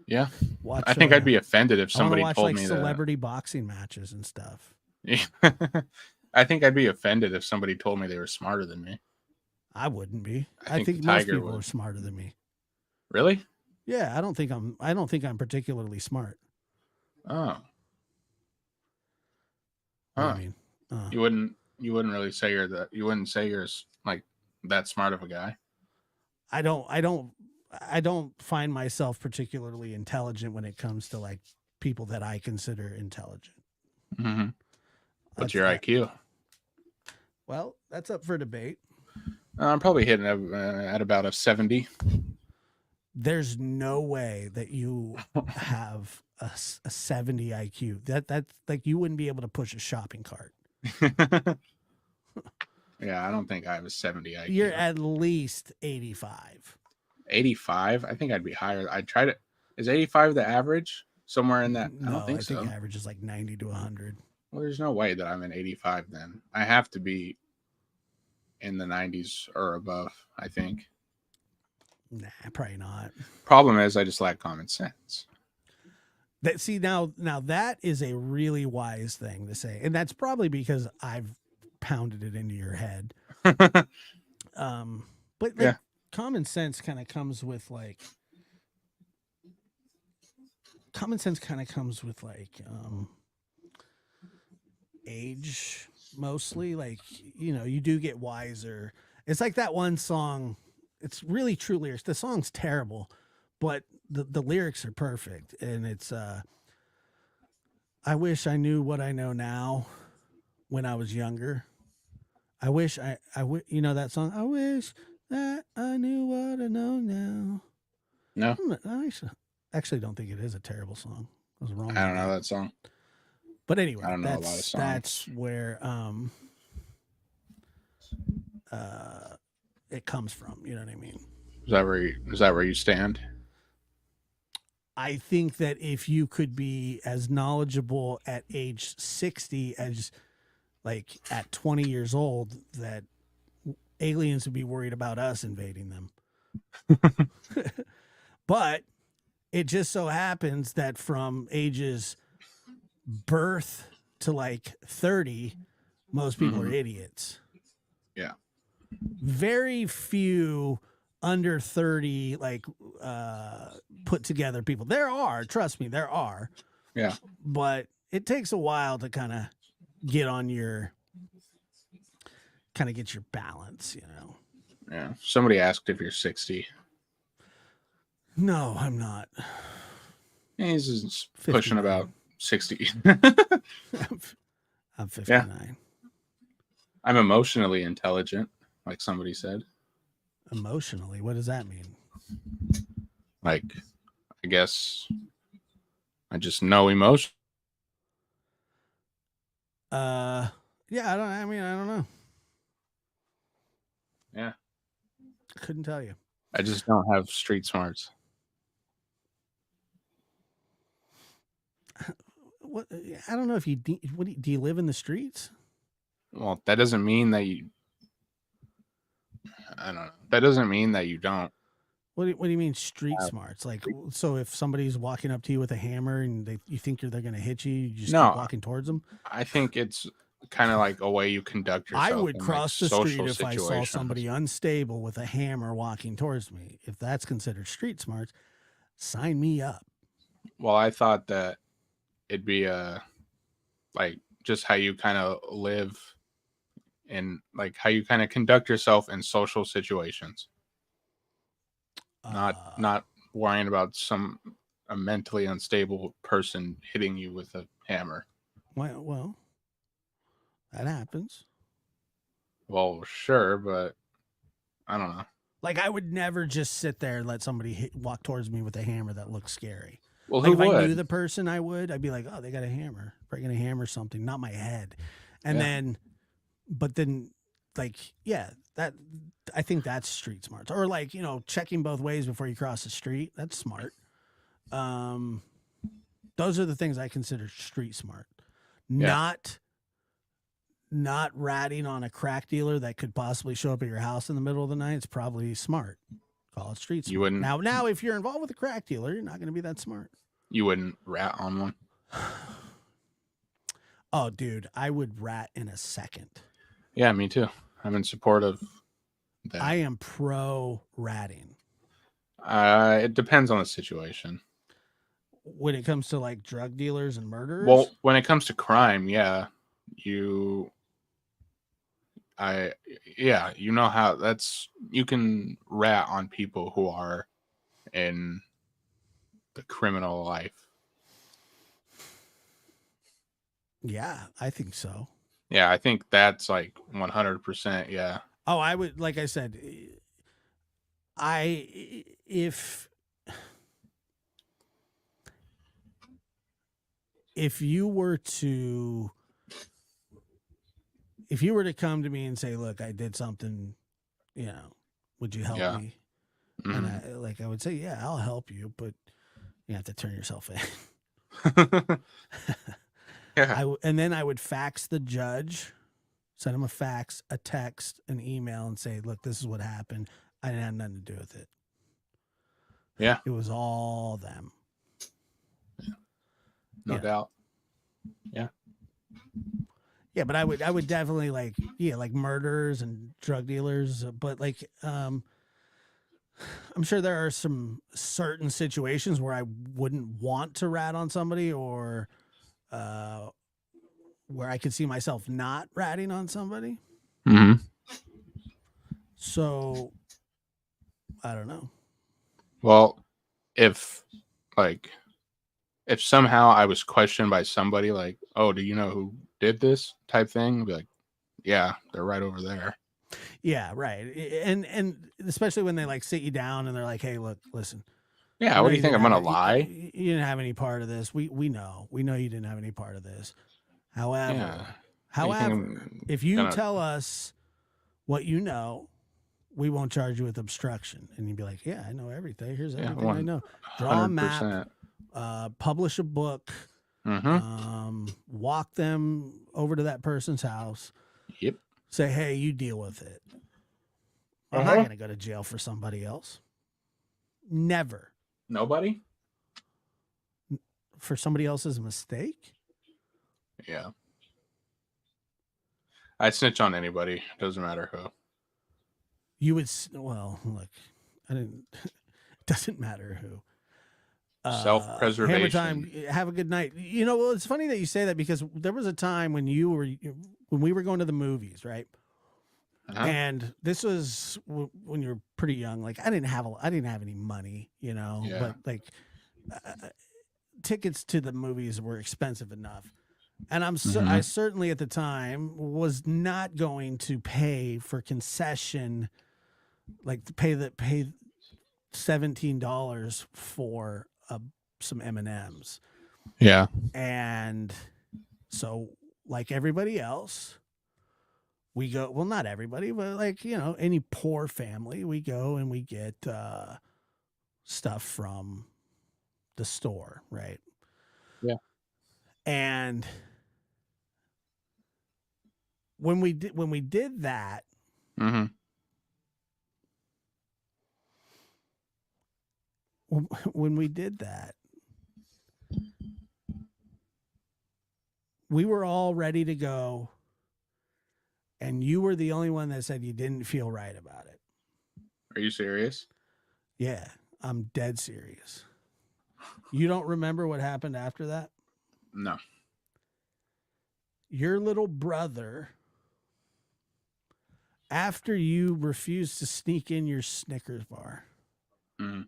S3: Yeah.
S1: Watch.
S3: I think I'd be offended if somebody
S1: watch,
S3: told
S1: like,
S3: me
S1: celebrity boxing matches and stuff.
S3: Yeah. I think I'd be offended if somebody told me they were smarter than me.
S1: I wouldn't be.
S3: I
S1: think most people are smarter than me.
S3: Really?
S1: Yeah, I don't think I'm particularly smart.
S3: Oh.
S1: What
S3: Huh.
S1: do you mean?
S3: You wouldn't really say you wouldn't say you're like that smart of a guy.
S1: I don't find myself particularly intelligent when it comes to like people that I consider intelligent.
S3: Mm-hmm. What's your IQ?
S1: Well, that's up for debate.
S3: I'm probably hitting at about a 70.
S1: There's no way that you have a 70 IQ. That's like you wouldn't be able to push a shopping cart.
S3: Yeah, I don't think I have a 70 IQ.
S1: You're at least 85.
S3: 85? I think I'd be higher. I'd try to. Is 85 the average? Somewhere in that?
S1: No,
S3: I don't think so.
S1: average is like 90 to 100.
S3: Well, there's no way that I'm an 85 then. I have to be in the 90s or above, I think.
S1: Nah, probably not.
S3: Problem is, I just lack common sense.
S1: Now that is a really wise thing to say, and that's probably because I've pounded it into your head. But like, yeah. Common sense kind of comes with like age, mostly. Like, you know, you do get wiser. It's like that one song. It's really true lyrics. The song's terrible, but the lyrics are perfect. And it's, I wish I knew what I know now when I was younger. I wish you know that song? I wish that I knew what I know now.
S3: No.
S1: I actually don't think it is a terrible song. I was wrong.
S3: I don't know that song.
S1: But anyway,
S3: I don't know a lot of songs.
S1: That's where it comes from. You know what I mean?
S3: Is that where you stand?
S1: I think that if you could be as knowledgeable at age 60 as like at 20 years old, that aliens would be worried about us invading them. But it just so happens that from ages birth to like 30, most people are idiots.
S3: Yeah.
S1: Very few under 30 like put together people. There are, trust me, there are.
S3: Yeah.
S1: But it takes a while to kind of get on your kind of get your balance, you know.
S3: Yeah. Somebody asked if you're 60.
S1: No, I'm not.
S3: He's just pushing
S1: 59.
S3: about 60.
S1: I'm 59.
S3: I'm emotionally intelligent, like somebody said.
S1: Emotionally, what does that mean?
S3: Like, I guess I just know emotion.
S1: Yeah, I don't know.
S3: Yeah.
S1: Couldn't tell you.
S3: I just don't have street smarts.
S1: What I don't know if you do you live in the streets?
S3: Well, that doesn't mean that you. I don't know. That doesn't mean that you don't.
S1: What do you mean street smarts? Like, so if somebody's walking up to you with a hammer and you think they're going to hit you, you just
S3: No.
S1: keep walking towards them?
S3: I think it's kind of like a way you conduct yourself.
S1: I would
S3: in
S1: cross
S3: like
S1: the street
S3: social
S1: if I saw
S3: situations.
S1: somebody unstable with a hammer walking towards me. If that's considered street smarts, sign me up.
S3: Well, I thought that it'd be like just how you kind of live and like how you kind of conduct yourself in social situations. Not worrying about a mentally unstable person hitting you with a hammer.
S1: Well, that happens.
S3: Well, sure, but I don't know.
S1: Like, I would never just sit there and let somebody walk towards me with a hammer that looks scary.
S3: Well,
S1: Like,
S3: who
S1: if
S3: would?
S1: I knew the person, I'd be like, oh, they got a hammer. Probably gonna hammer something, not my head. And
S3: Yeah.
S1: then, like, yeah, that I think that's street smarts. Or like, you know, checking both ways before you cross the street. That's smart. Those are the things I consider street smart.
S3: Yeah.
S1: Not ratting on a crack dealer that could possibly show up at your house in the middle of the night. It's probably smart. Call it street smart.
S3: You wouldn't.
S1: Now, if you're involved with a crack dealer, you're not going to be that smart.
S3: You wouldn't rat on one.
S1: Oh, dude, I would rat in a second.
S3: Yeah, me too. I'm in support of that.
S1: I am pro ratting.
S3: It depends on the situation.
S1: When it comes to like drug dealers and murderers?
S3: Well, when it comes to crime, yeah, you know how you can rat on people who are in the criminal life.
S1: Yeah, I think so.
S3: Yeah, I think that's like 100%. Yeah.
S1: Oh, I would, like I said, if you were to come to me and say, look, I did something, you know, would you help me?
S3: Mm-hmm.
S1: And I would say, yeah, I'll help you, but you have to turn yourself in.
S3: Yeah.
S1: And then I would fax the judge, send him a fax, a text, an email, and say, look, this is what happened. I didn't have nothing to do with it.
S3: Yeah.
S1: It was all them.
S3: Yeah. No doubt. Yeah.
S1: Yeah, but I would definitely like murderers and drug dealers, but like I'm sure there are some certain situations where I wouldn't want to rat on somebody, or where I could see myself not ratting on somebody.
S3: Mm-hmm.
S1: So I don't know.
S3: Well, if somehow I was questioned by somebody like, oh, do you know who did this type thing? I'd be like, yeah, they're right over there.
S1: Yeah, right. And especially when they like sit you down and they're like, hey, look, listen.
S3: Yeah, what do you think? I'm gonna lie?
S1: You didn't have any part of this. We know you didn't have any part of this. However, if you tell us what you know, we won't charge you with obstruction. And you'd be like, yeah, I know everything. Here's everything I know. Draw 100%. A map, publish a book, walk them over to that person's house.
S3: Yep.
S1: Say, hey, you deal with it. I'm not going to go to jail for somebody else. Never.
S3: Nobody?
S1: For somebody else's mistake?
S3: Yeah. I'd snitch on anybody. Doesn't matter who.
S1: You would, well, look, I didn't, it doesn't matter who.
S3: Self-preservation.
S1: Hammer time. Have a good night. You know, well, it's funny that you say that because there was a time when when we were going to the movies, right?
S3: Uh-huh.
S1: And this was when you were pretty young. Like I didn't have any money, you know,
S3: Yeah.
S1: but like tickets to the movies were expensive enough. And I certainly at the time was not going to pay for concession, like to pay $17 for some M&Ms.
S3: Yeah.
S1: And so like everybody else, we go, well, not everybody, but like, you know, any poor family, we go and we get stuff from the store, right?
S3: Yeah.
S1: And when we did that,
S3: Mm-hmm.
S1: when we did that, we were all ready to go, and you were the only one that said you didn't feel right about it.
S3: Are you serious?
S1: Yeah, I'm dead serious. You don't remember what happened after that?
S3: No.
S1: Your little brother, after you refused to sneak in your Snickers bar,
S3: Mm-hmm.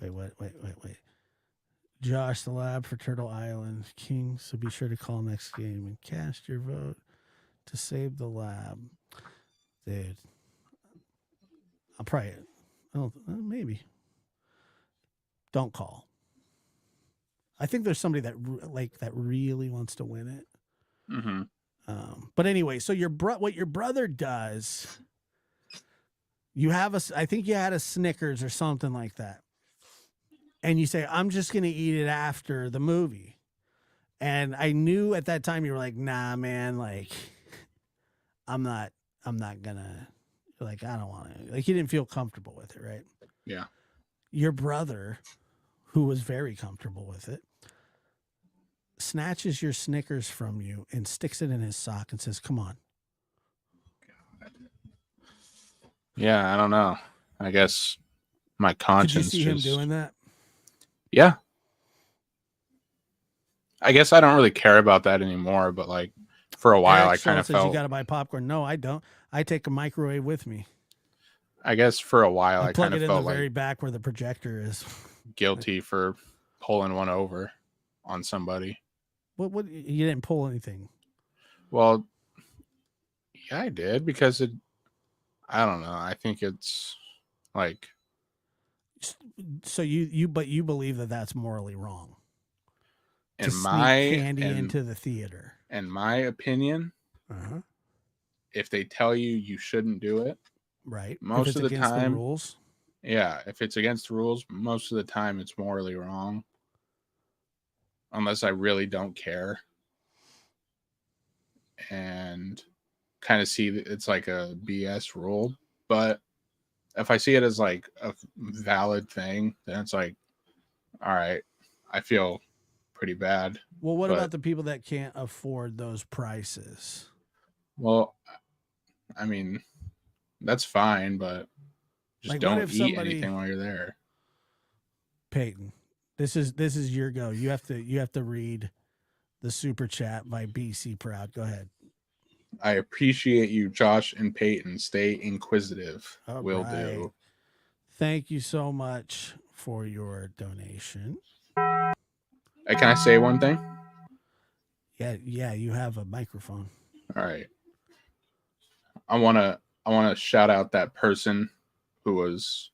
S1: Wait. Josh, the lab for Turtle Island King. So be sure to call next game and cast your vote to save the lab. Dude, I'll probably, maybe. Don't call. I think there's somebody that really wants to win it.
S3: Mm-hmm.
S1: But anyway, so what your brother does, I think you had a Snickers or something like that. And you say, I'm just going to eat it after the movie. And I knew at that time you were like, nah, man, like, I'm not gonna, like, I don't want to, like, you didn't feel comfortable with it, right?
S3: Yeah.
S1: Your brother, who was very comfortable with it, snatches your Snickers from you and sticks it in his sock and says, come on.
S3: Yeah, I don't know. I guess my conscience.
S1: Did you see him doing that?
S3: Yeah. I guess I don't really care about that anymore, but like for a while,
S1: Eric
S3: I kind of
S1: says
S3: felt.
S1: You got to buy popcorn. No, I don't. I take a microwave with me.
S3: I guess for a while,
S1: I
S3: I
S1: plug
S3: kind
S1: it
S3: of
S1: in
S3: felt
S1: the
S3: like
S1: very back where the projector is.
S3: guilty for pulling one over on somebody.
S1: What? You didn't pull anything.
S3: Well, yeah, I did because I don't know. I think it's like.
S1: So you believe that that's morally wrong.
S3: In
S1: to
S3: my
S1: sneak candy into the theater.
S3: In my opinion, if they tell you shouldn't do it,
S1: right?
S3: Most of the time,
S1: the rules.
S3: Yeah, if it's against the rules, most of the time it's morally wrong. Unless I really don't care. And kind of see it's like a BS rule. But if I see it as like a valid thing, then it's like, all right, I feel pretty bad.
S1: Well, what about the people that can't afford those prices?
S3: Well, I mean, that's fine, but just like, don't eat anything while you're there.
S1: Peyton, this is your go. You have to read the super chat by BC Proud. Go ahead.
S3: I appreciate you, Josh and Peyton. Stay inquisitive. Will do.
S1: Thank you so much for your donation.
S3: Can I say one thing?
S1: Yeah, you have a microphone.
S3: All right. I wanna shout out that person who was,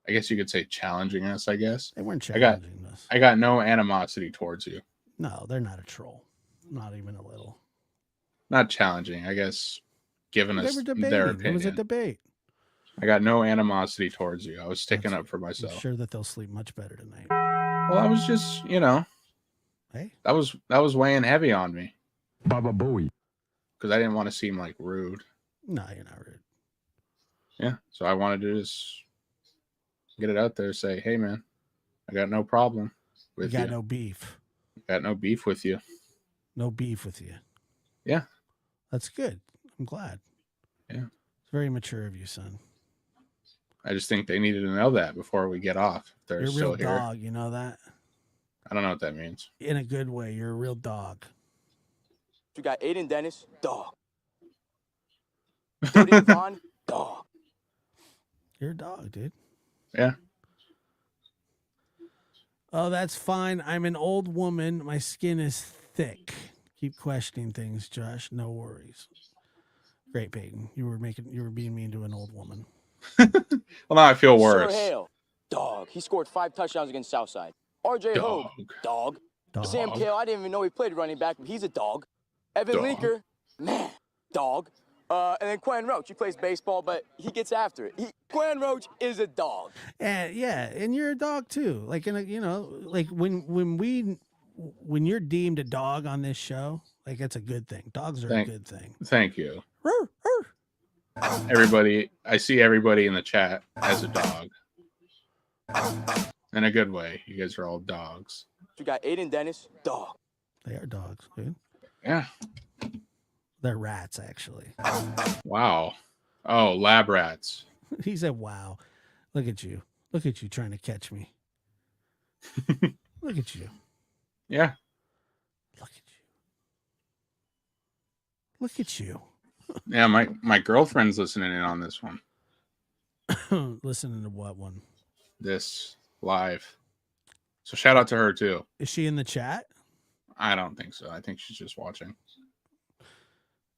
S3: I guess you could say, challenging us. I guess
S1: they weren't challenging us.
S3: I got no animosity towards you.
S1: No, they're not a troll. Not even a little.
S3: Not challenging, I guess. Giving us their opinion.
S1: It was a debate.
S3: I got no animosity towards you. I was sticking up for myself.
S1: I'm sure that they'll sleep much better tonight.
S3: Well, I was just,
S1: hey,
S3: that was weighing heavy on me.
S2: Baba Booey.
S3: Because I didn't want to seem like rude.
S1: No, you're not rude.
S3: Yeah, so I wanted to just get it out there. Say, hey, man, I got no problem with you.
S1: You got no beef.
S3: Got no beef with you.
S1: No beef with you.
S3: Yeah.
S1: That's good. I'm glad.
S3: Yeah.
S1: It's very mature of you, son.
S3: I just think they needed to know that before we get off. If they're
S1: You're a
S3: still
S1: real
S3: here.
S1: dog. You know that?
S3: I don't know what that means.
S1: In a good way. You're a real dog.
S2: You got Aiden Dennis, dog. Jody Devon, dog.
S1: You're a dog, dude.
S3: Yeah.
S1: Oh, that's fine. I'm an old woman. My skin is thick. Keep questioning things, Josh. No worries. Great, Peyton. You were being mean to an old woman.
S3: Well, now I feel
S2: Sir
S3: worse.
S2: Hale, dog. He scored 5 touchdowns against Southside. RJ Hogue, dog.
S1: Dog.
S2: Sam Kale, I didn't even know he played running back, but he's a dog. Evan
S3: Dog.
S2: Linker, man, dog. And then Quan Roach, he plays baseball, but he gets after it. Quan Roach is a dog.
S1: And yeah, and you're a dog too. Like like when you're deemed a dog on this show, like it's a good thing. Dogs are a good thing.
S3: Thank you.
S1: Rrr, rrr.
S3: Everybody, I see everybody in the chat as a dog. In a good way. You guys are all dogs.
S2: You got Aiden Dennis, dog.
S1: They are dogs, dude.
S3: Yeah.
S1: They're rats, actually.
S3: Wow. Oh, lab rats.
S1: He said, "Wow, look at you! Look at you trying to catch me! Look at you!
S3: Yeah.
S1: Look at you! Look at you!"
S3: Yeah, my girlfriend's listening in on this one.
S1: Listening to what one?
S3: This live. So shout out to her too.
S1: Is she in the chat?
S3: I don't think so. I think she's just watching.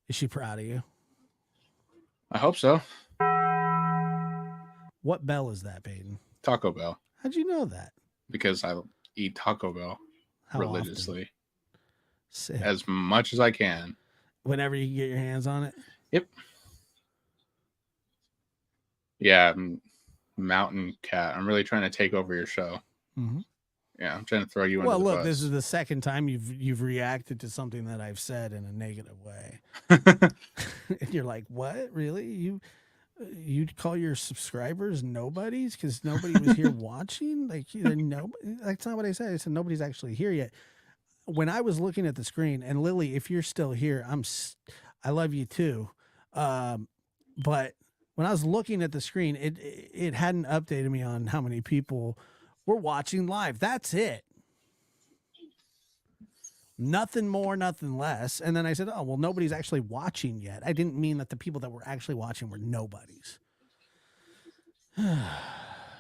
S1: Is she proud of you?
S3: I hope so.
S1: What bell is that, Peyton?
S3: Taco Bell.
S1: How'd you know that?
S3: Because I eat Taco Bell
S1: How
S3: religiously.
S1: Sick.
S3: As much as I can.
S1: Whenever you can get your hands on it?
S3: Yep. Yeah, Mountain Cat. I'm really trying to take over your show.
S1: Mm-hmm.
S3: Yeah, I'm trying to throw you under
S1: Well,
S3: the
S1: look,
S3: bus.
S1: this is the second time you've reacted to something that I've said in a negative way. And you're like, "What? Really? You'd call your subscribers nobodies because nobody was here watching? Like, nobody? That's not what I said. I said nobody's actually here yet." When I was looking at the screen, and Lily, if you're still here, I love you too. But when I was looking at the screen, it hadn't updated me on how many people were watching live. That's it. Nothing more, nothing less. And then I said, "Oh, well, nobody's actually watching yet." I didn't mean that the people that were actually watching were nobodies.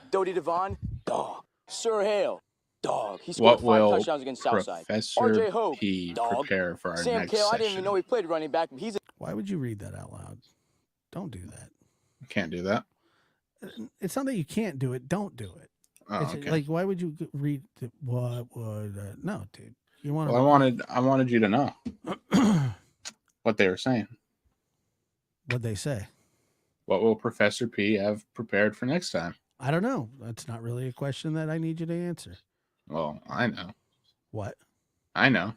S2: Dodie Devon, dog. Sir Hale, dog. He
S3: What
S2: scored 5
S3: will
S2: touchdowns against Southside.
S3: Professor
S2: RJ Hogue,
S3: P
S2: dog.
S3: prepare for our
S2: Sam
S3: next
S2: Kale, I
S3: session?
S2: didn't even know he played running back, but he's a
S1: Why would you read that out loud? Don't do that.
S3: Can't do that.
S1: It's not that you can't do it. Don't do it.
S3: Oh,
S1: It's
S3: okay.
S1: like, why would you read what would no, dude? You want
S3: Well, I wanted you to know
S1: to
S3: what they were saying.
S1: what they say?
S3: What will Professor P have prepared for next time?
S1: I don't know. That's not really a question that I need you to answer.
S3: Well, I know.
S1: What?
S3: I know.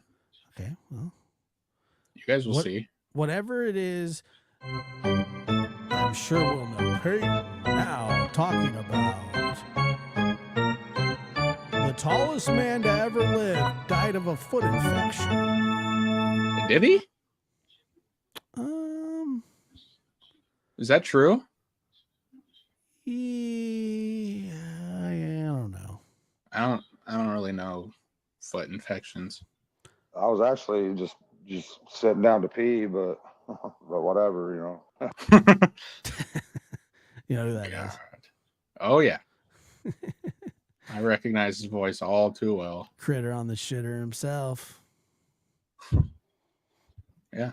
S1: Okay. Well,
S3: You guys will
S1: What-
S3: see.
S1: whatever it is, I'm sure we'll know. Peyton now talking about the tallest man to ever live died of a foot infection.
S3: Did he? Is that true?
S1: Yeah, I don't know.
S3: I don't really know foot infections.
S4: I was actually just sitting down to pee, but whatever, you know.
S1: You know who that is?
S3: God. Oh yeah. I recognize his voice all too well.
S1: Critter on the shitter himself.
S3: Yeah.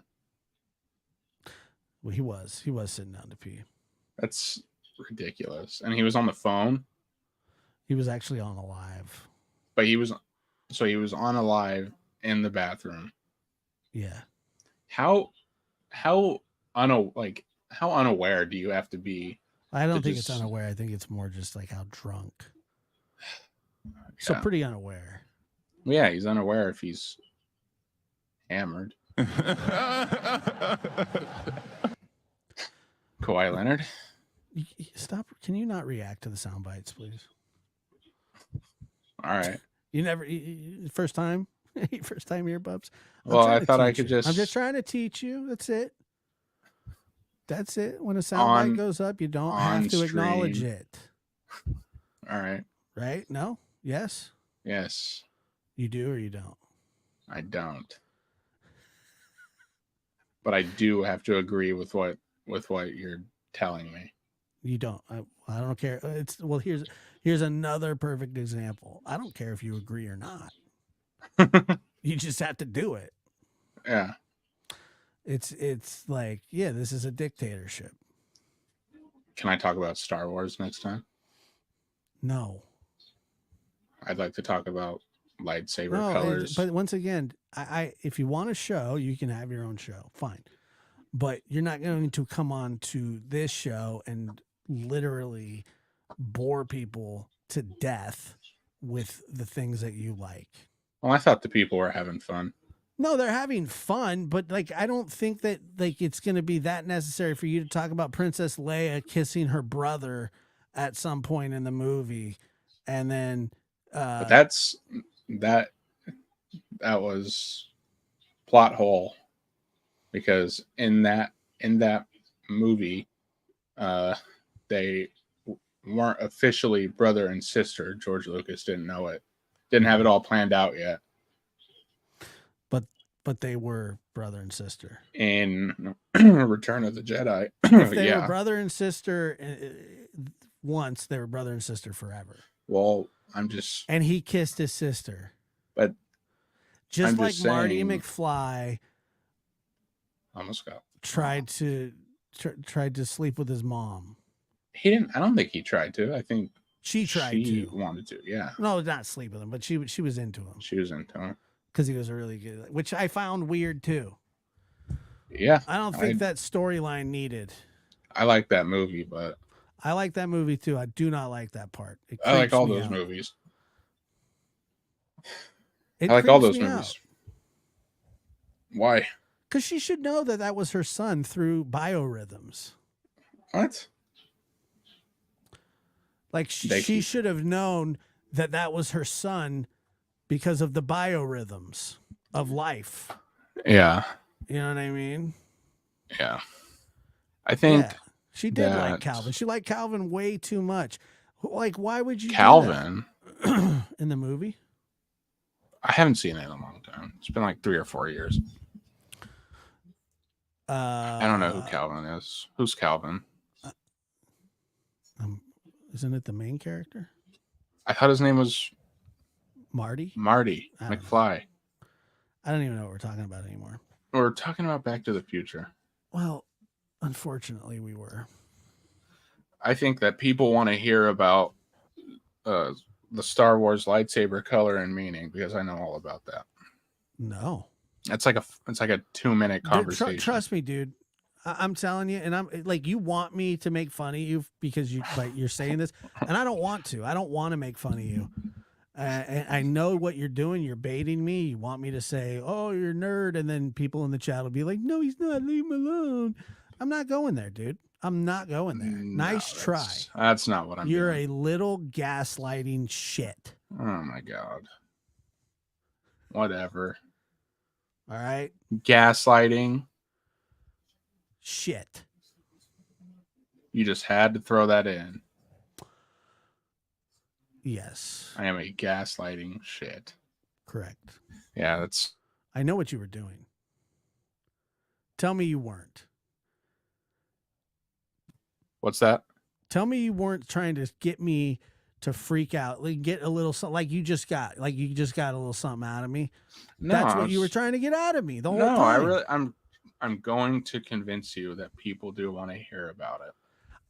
S1: Well, he was sitting down to pee.
S3: That's ridiculous. And he was on the phone,
S1: He was actually on a live.
S3: but he was on a live in the bathroom.
S1: Yeah.
S3: How unaware do you have to be?
S1: I don't
S3: To
S1: think it's
S3: just-
S1: unaware. I think it's more just like how drunk. So
S3: Yeah.
S1: pretty unaware.
S3: Well, yeah, he's unaware if he's hammered. Kawhi Leonard.
S1: Stop. Can you not react to the sound bites, please?
S3: All right.
S1: You never, first time? First time earbubs? I'm
S3: Well,
S1: trying
S3: I
S1: to
S3: thought I
S1: teach
S3: could
S1: you.
S3: just.
S1: I'm just trying to teach you. That's it. That's it. When a soundbite
S3: On-
S1: goes up, you don't
S3: on
S1: have to acknowledge
S3: stream.
S1: it.
S3: All right.
S1: Right? No? Yes?
S3: Yes,
S1: You do or you don't?
S3: I don't. But I do have to agree with what you're telling me.
S1: You don't. I don't care. It's well. Here's another perfect example. I don't care if you agree or not. You just have to do it.
S3: Yeah.
S1: It's like, yeah, this is a dictatorship.
S3: Can I talk about Star Wars next time?
S1: No.
S3: I'd like to talk about lightsaber
S1: No,
S3: colors.
S1: but once again, I if you want a show, you can have your own show. Fine. But you're not going to come on to this show and literally bore people to death with the things that you like.
S3: Well, I thought the people were having fun.
S1: No, they're having fun, but like I don't think that like it's going to be that necessary for you to talk about Princess Leia kissing her brother at some point in the movie, and then
S3: But that was plot hole, because in that movie, they weren't officially brother and sister. George Lucas didn't know it, didn't have it all planned out yet.
S1: but they were brother and sister.
S3: In Return of the Jedi,
S1: If they
S3: yeah.
S1: were brother and sister once, they were brother and sister forever.
S3: Well, I'm just,
S1: And he kissed his sister.
S3: but
S1: Just
S3: I'm
S1: like
S3: just
S1: Marty
S3: saying-
S1: McFly
S3: almost got.
S1: tried to sleep with his mom.
S3: He didn't. I don't think he tried to. I think
S1: She tried
S3: she
S1: to.
S3: wanted to. Yeah,
S1: No, not sleep with him, but she was into him
S3: she was into him.
S1: because he was a really good, which I found weird too.
S3: Yeah,
S1: I don't think that storyline needed.
S3: I like that movie, but
S1: I like that movie too. I do not like that part. It
S3: I like
S1: creeps
S3: all
S1: me
S3: those
S1: out.
S3: movies.
S1: It
S3: I like all
S1: creeps
S3: those
S1: me
S3: movies. Why?
S1: Because she should know that that was her son through biorhythms.
S3: What?
S1: Like she should have known that that was her son because of the biorhythms of life.
S3: Yeah,
S1: You know what I mean?
S3: yeah. I think
S1: Yeah. She did like
S3: that-
S1: Calvin. She liked Calvin way too much. Like, why would you
S3: Calvin.
S1: do that? In the movie?
S3: I haven't seen it in a long time. It's been like 3 or 4 years. I don't know who Calvin is. Who's Calvin?
S1: Isn't it the main character?
S3: I thought his name was
S1: Marty?
S3: Marty
S1: I don't know.
S3: McFly.
S1: I don't even know what we're talking about anymore.
S3: We're talking about Back to the Future.
S1: Well, unfortunately, we were.
S3: I think that people want to hear about the Star Wars lightsaber color and meaning, because I know all about that.
S1: No.
S3: It's like a 2-minute
S1: Dude,
S3: conversation.
S1: trust me, dude. I'm telling you, and I'm like, you want me to make fun of you because you're saying this, and I don't want to. I don't want to make fun of you. And I know what you're doing. You're baiting me. You want me to say, "Oh, you're a nerd," and then people in the chat will be like, "No, he's not. Leave him alone." I'm not going there, dude. I'm not going there. Nice try.
S3: That's not what I'm
S1: You're
S3: doing.
S1: a little gaslighting shit.
S3: Oh my god. Whatever.
S1: All right,
S3: Gaslighting.
S1: shit.
S3: You just had to throw that in.
S1: Yes,
S3: I am a gaslighting shit.
S1: correct.
S3: Yeah, that's
S1: I know what you were doing. Tell me you weren't.
S3: what's that?
S1: Tell me you weren't trying to get me to freak out, like get a little something, like you just got a little something out of me.
S3: No,
S1: That's what you were
S3: it's-
S1: trying to get out of me the whole
S3: No,
S1: time.
S3: I'm going to convince you that people do want to hear about it.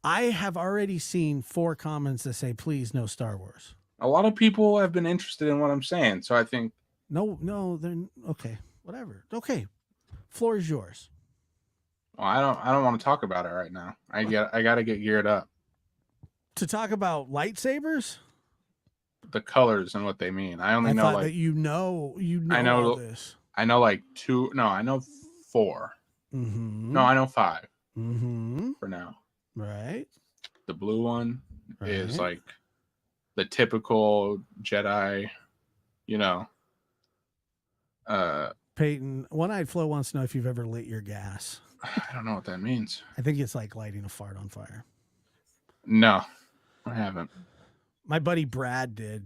S1: I have already seen 4 comments that say, "Please, no Star Wars."
S3: A lot of people have been interested in what I'm saying, so I think
S1: No, they're okay. Whatever. Okay, floor is yours.
S3: well, I don't want to talk about it right now. I got to get geared up.
S1: To talk about lightsabers,
S3: The colors and what they mean. I only
S1: I
S3: know
S1: thought
S3: like
S1: that you know
S3: I know-
S1: all this.
S3: I know like 2. No, I know 4.
S1: Mm-hmm.
S3: No, I know 5
S1: Mm-hmm.
S3: for now.
S1: Right.
S3: The blue one is
S1: Right.
S3: like the typical Jedi,
S1: Peyton, One-Eyed Flo wants to know if you've ever lit your gas.
S3: I don't know what that means.
S1: I think it's like lighting a fart on fire.
S3: No, I haven't.
S1: My buddy Brad did.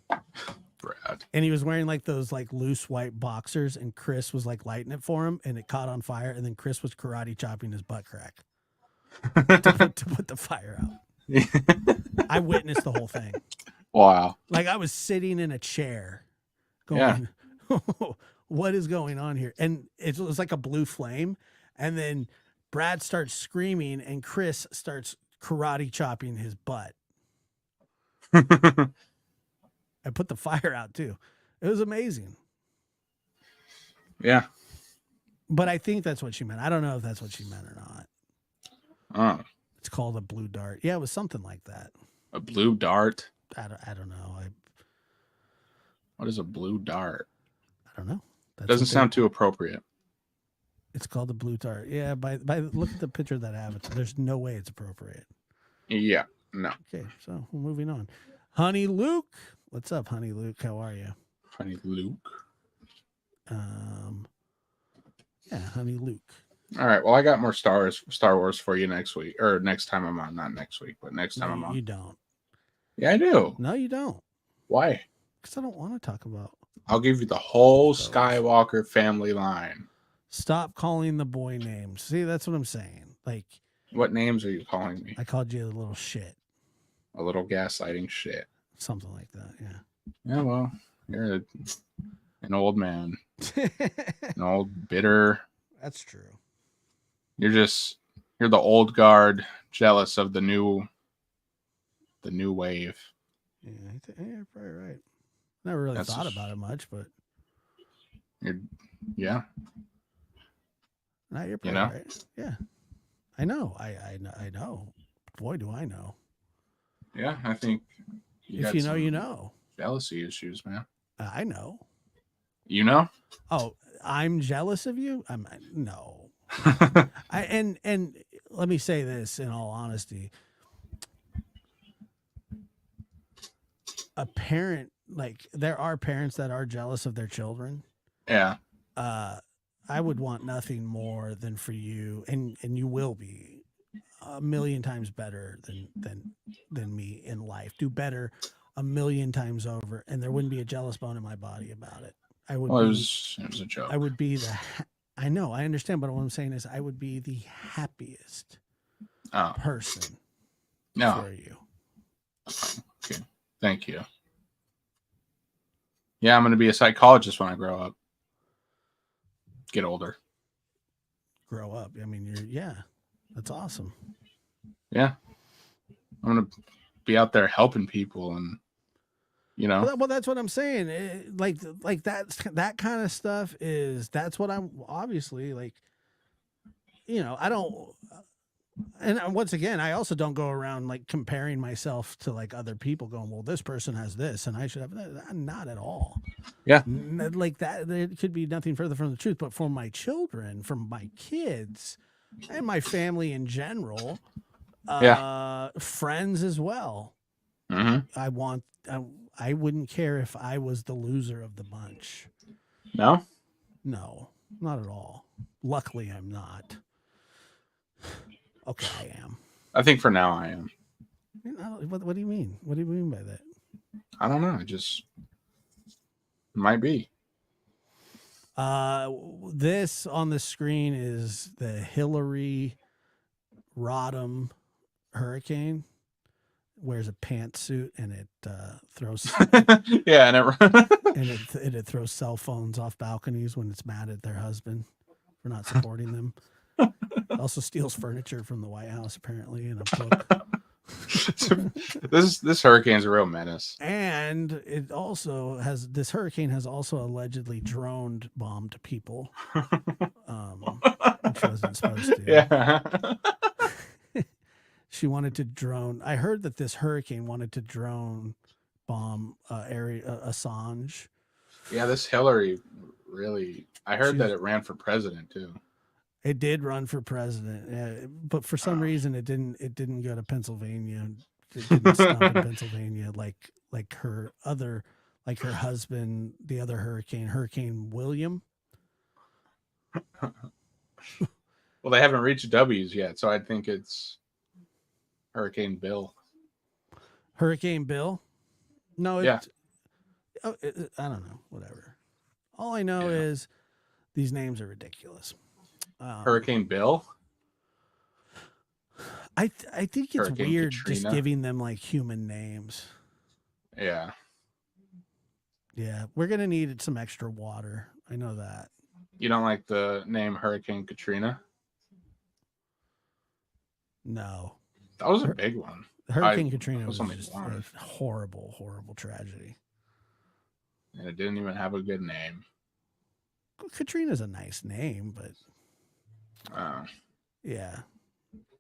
S3: Brad.
S1: And he was wearing like those like loose white boxers, and Chris was like lighting it for him, and it caught on fire, and then Chris was karate chopping his butt crack to put the fire out. I witnessed the whole thing.
S3: Wow.
S1: Like I was sitting in a chair going, what is going on here? And it was like a blue flame. And then Brad starts screaming, and Chris starts karate chopping his butt. I put the fire out too. It was amazing.
S3: Yeah.
S1: But I think that's what she meant. I don't know if that's what she meant or not.
S3: Oh,
S1: It's called a blue dart. Yeah, it was something like that.
S3: a blue dart.
S1: I don't know.
S3: What is a blue dart?
S1: I don't know. That's
S3: Doesn't
S1: what they-
S3: sound too appropriate.
S1: It's called the blue dart. Yeah, by look at the picture of that avatar. There's no way it's appropriate.
S3: Yeah. No.
S1: Okay, so we're moving on. Honey Luke. What's up, Honey Luke? How are you?
S3: Honey Luke.
S1: Yeah, Honey Luke.
S3: All right. Well, I got more Star Wars for you next week, or next time I'm on. Not next week, but next time I'm
S1: No,
S3: on.
S1: you don't.
S3: Yeah, I do.
S1: No, you don't.
S3: Why?
S1: Because I don't want to talk about.
S3: I'll give you the whole Skywalker family line.
S1: Stop calling the boy names. See, that's what I'm saying. Like,
S3: What names are you calling me?
S1: I called you a little shit.
S3: A little gaslighting shit.
S1: Something like that, yeah.
S3: Yeah, well, you're an old man, an old bitter.
S1: That's true.
S3: You're the old guard, jealous of the new wave.
S1: Yeah, you're probably right. Never really
S3: That's
S1: thought
S3: just-
S1: about it much, but
S3: Yeah.
S1: no, you're
S3: You
S1: probably
S3: know?
S1: right. Yeah, I know. I know. Boy, do I know.
S3: Yeah, I think
S1: If
S3: got
S1: you know,
S3: some
S1: you know.
S3: jealousy issues, man.
S1: I know.
S3: You know?
S1: Oh, I'm jealous of you. No. And let me say this in all honesty. A parent, like there are parents that are jealous of their children.
S3: Yeah.
S1: I would want nothing more than for you, and you will be a million times better than me in life. Do better a million times over, and there wouldn't be a jealous bone in my body about it. I would.
S3: Well, it
S1: be,
S3: was a joke.
S1: I would be I know, I understand, but what I'm saying is, I would be the happiest
S3: Oh,
S1: person
S3: no.
S1: for you.
S3: Okay. Thank you. Yeah, I'm going to be a psychologist when I grow up. Get older.
S1: Grow up. I mean, that's awesome.
S3: Yeah. I'm going to be out there helping people and,
S1: Well, that's what I'm saying. Like that kind of stuff that's what I'm obviously like. I don't. And once again, I also don't go around like comparing myself to like other people going, well, this person has this and I should have that. Not at all.
S3: Yeah.
S1: Like that, it could be nothing further from the truth, but for my children, from my kids and my family in general, friends as well.
S3: Mm-hmm.
S1: I wouldn't care if I was the loser of the bunch.
S3: No?
S1: No, not at all. Luckily, I'm not. Okay, I am.
S3: I think for now I am.
S1: What do you mean? What do you mean by that?
S3: I don't know. It just might be.
S1: This on the screen is the Hillary Rodham hurricane. Wears a pantsuit and it throws
S3: Yeah,
S1: and it throws cell phones off balconies when it's mad at their husband for not supporting them. Also steals furniture from the White House apparently in a book.
S3: this hurricane's a real menace.
S1: And it also this hurricane has also allegedly drone bombed people, which wasn't supposed to.
S3: Yeah.
S1: She wanted to drone. I heard that this hurricane wanted to drone bomb Assange.
S3: Yeah, this Hillary really. I heard that it ran for president too.
S1: It did run for president, but for some reason it didn't go to Pennsylvania. It didn't stop in Pennsylvania like her husband, the other Hurricane William.
S3: Well, they haven't reached W's yet, so I think it's Hurricane Bill.
S1: Hurricane Bill? No,
S3: Yeah.
S1: I don't know. Whatever. All I know
S3: Yeah.
S1: is these names are ridiculous.
S3: Hurricane Bill?
S1: I think it's
S3: Hurricane
S1: weird just
S3: Katrina.
S1: giving them like human names.
S3: Yeah.
S1: Yeah, we're gonna need some extra water. I know that.
S3: You don't like the name Hurricane Katrina?
S1: No,
S3: That was a big one.
S1: Hurricane Katrina
S3: was
S1: was
S3: only
S1: just
S3: one.
S1: a horrible, horrible tragedy.
S3: And it didn't even have a good name.
S1: Katrina's a nice name, but
S3: Oh.
S1: yeah,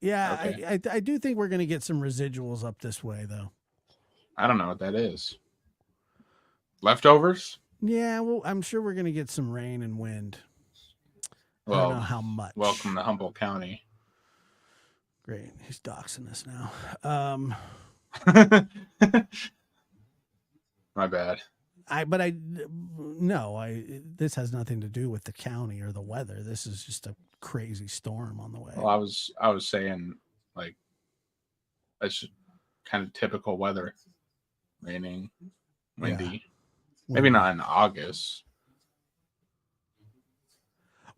S1: yeah.
S3: Okay.
S1: I do think we're gonna get some residuals up this way, though.
S3: I don't know what that is. Leftovers?
S1: Yeah, well, I'm sure we're gonna get some rain and wind. I don't know
S3: Well,
S1: how much.
S3: welcome to Humboldt County.
S1: Great, he's doxing us now.
S3: My bad.
S1: This has nothing to do with the county or the weather. This is just a crazy storm on the way.
S3: Well, I was saying like that's kind of typical weather. Raining, windy.
S1: Yeah.
S3: Maybe not in August.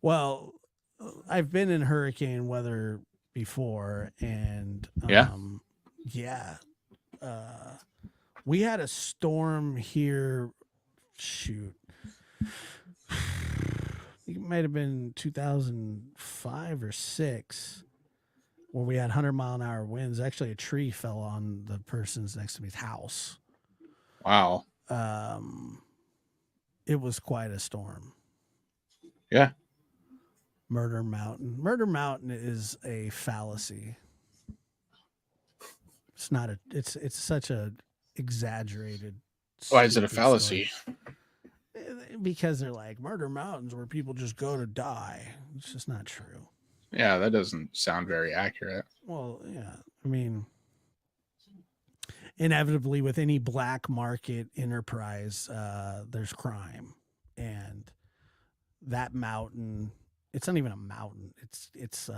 S1: Well, I've been in hurricane weather before, and
S3: Yeah?
S1: we had a storm here. Shoot, it might have been 2005 or 6, where we had 100-mile-an-hour winds. Actually, a tree fell on the person's next to me's house.
S3: Wow.
S1: It was quite a storm.
S3: Yeah.
S1: Murder Mountain. Murder Mountain is a fallacy. It's not a. It's such a exaggerated.
S3: Why is it a
S1: stupid
S3: fallacy?
S1: story. Because they're like Murder Mountains, where people just go to die. It's just not true.
S3: Yeah, that doesn't sound very accurate.
S1: Well, yeah. I mean, inevitably, with any black market enterprise, there's crime, and that mountain. It's not even a mountain. It's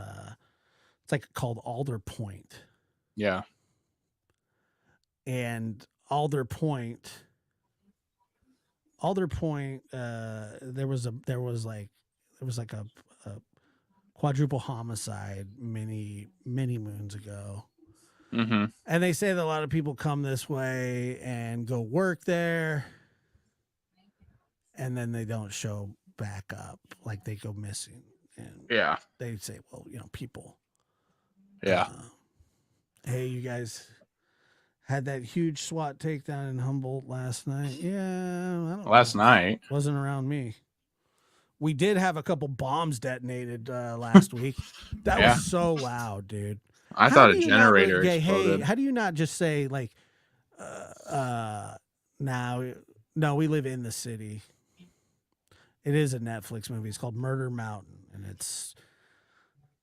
S1: like called Alder Point.
S3: Yeah.
S1: And Alder Point, there was like a quadruple homicide many moons ago.
S3: Mm-hmm.
S1: And they say that a lot of people come this way and go work there, and then they don't show back up, like they go missing. And
S3: Yeah.
S1: they say, well, people.
S3: Yeah.
S1: Hey, you guys had that huge SWAT takedown in Humboldt last night. Yeah, I don't
S3: Last
S1: know.
S3: night.
S1: Wasn't around me. We did have a couple bombs detonated last week. That
S3: Yeah.
S1: was so loud, dude.
S3: I
S1: How
S3: thought
S1: do
S3: a
S1: you not
S3: generator
S1: hey,
S3: exploded.
S1: how do you not just say like, no, we live in the city. It is a Netflix movie. It's called Murder Mountain, and it's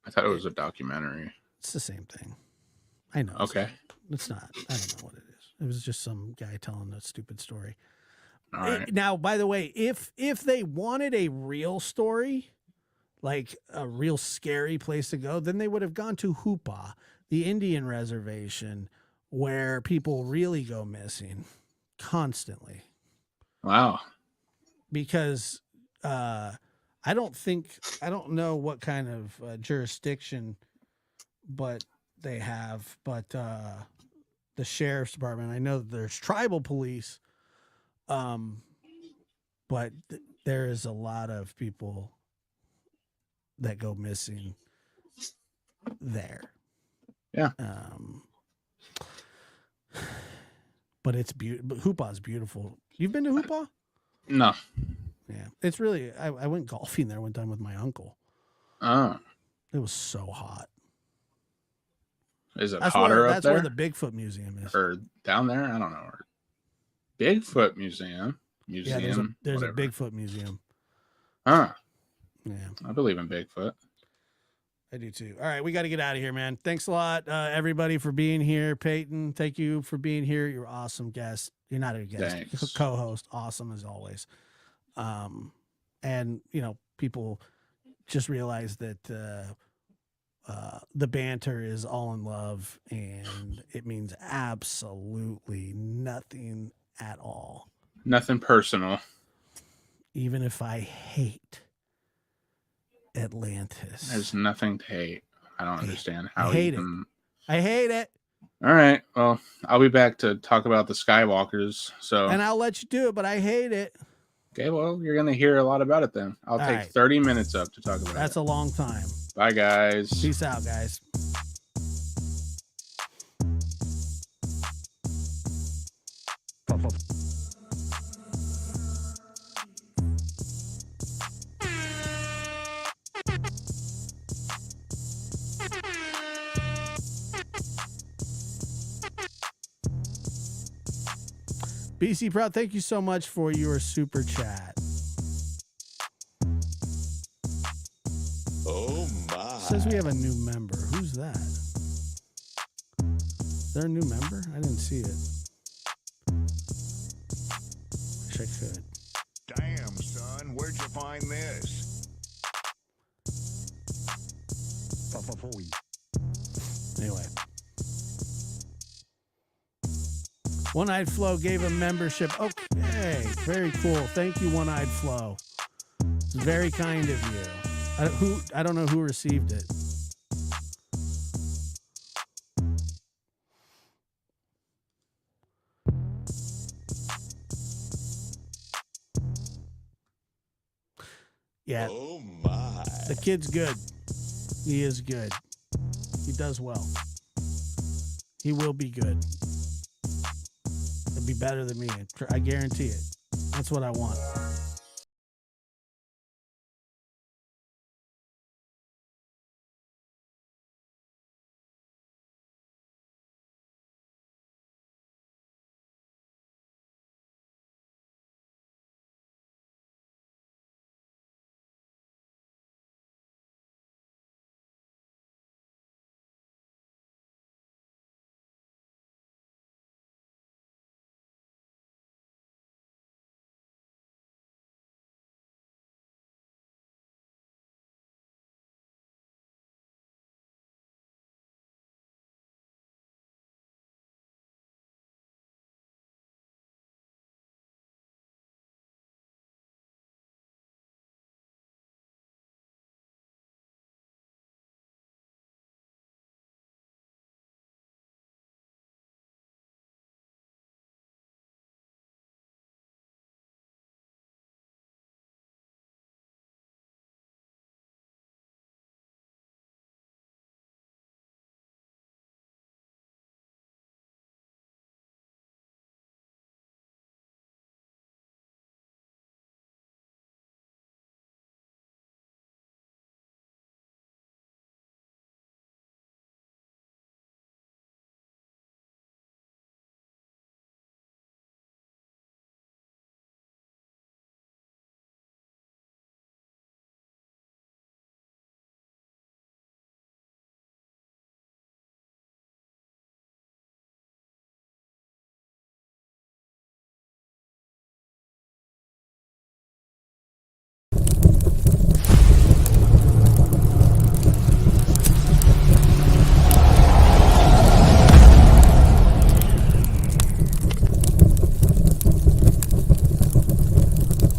S3: I thought it was a documentary.
S1: the same thing. I know.
S3: Okay.
S1: It's not. I don't know what it is. It was just some guy telling a stupid story.
S3: All right.
S1: Now, by the way, if they wanted a real story, like a real scary place to go, then they would have gone to Hoopa, the Indian reservation, where people really go missing constantly.
S3: Wow.
S1: Because I don't know what kind of jurisdiction, but they have. But the sheriff's department, I know that there's tribal police, but there is a lot of people that go missing there.
S3: Yeah.
S1: But it's beautiful. Hoopa's beautiful. You've been to Hoopa?
S3: No.
S1: Yeah. It's really, I went golfing there one time with my uncle.
S3: Oh.
S1: It was so hot.
S3: Is it
S1: That's
S3: hotter
S1: where,
S3: up
S1: that's
S3: there?
S1: where the Bigfoot Museum is.
S3: Or down there? I don't know. Or Bigfoot Museum.
S1: Yeah, there's a Bigfoot museum.
S3: Huh.
S1: Yeah,
S3: I believe in Bigfoot.
S1: I do too. All right, we got to get out of here, man. Thanks a lot, everybody, for being here. Peyton, thank you for being here. You're an awesome guest. You're not a guest,
S3: Thanks.
S1: co-host. Awesome as always. And people just realize that the banter is all in love, and it means absolutely nothing at all.
S3: Nothing personal.
S1: Even if I hate Atlantis.
S3: There's nothing to hate. I don't understand how
S1: hate
S3: you
S1: it.
S3: can...
S1: I hate it.
S3: All right. Well, I'll be back to talk about the Skywalkers. So,
S1: And I'll let you do it, but I hate it.
S3: okay, well, you're going to hear a lot about it then. I'll take
S1: right.
S3: 30 minutes up to talk about
S1: That's
S3: it.
S1: a long time.
S3: Bye, guys.
S1: Peace out, guys. BC Proud, thank you so much for your super chat.
S5: Oh my.
S1: Says we have a new member. Who's that? Is there a new member? I didn't see it. Wish I could.
S5: Damn, son, where'd you find this?
S1: Anyway. One-Eyed Flo gave a membership. Okay, very cool. Thank you, One-Eyed Flo. It's very kind of you. I don't know who received it. Yeah.
S5: Oh my.
S1: The kid's good. He is good. He does well. He will be good. He'll be better than me. I guarantee it. That's what I want.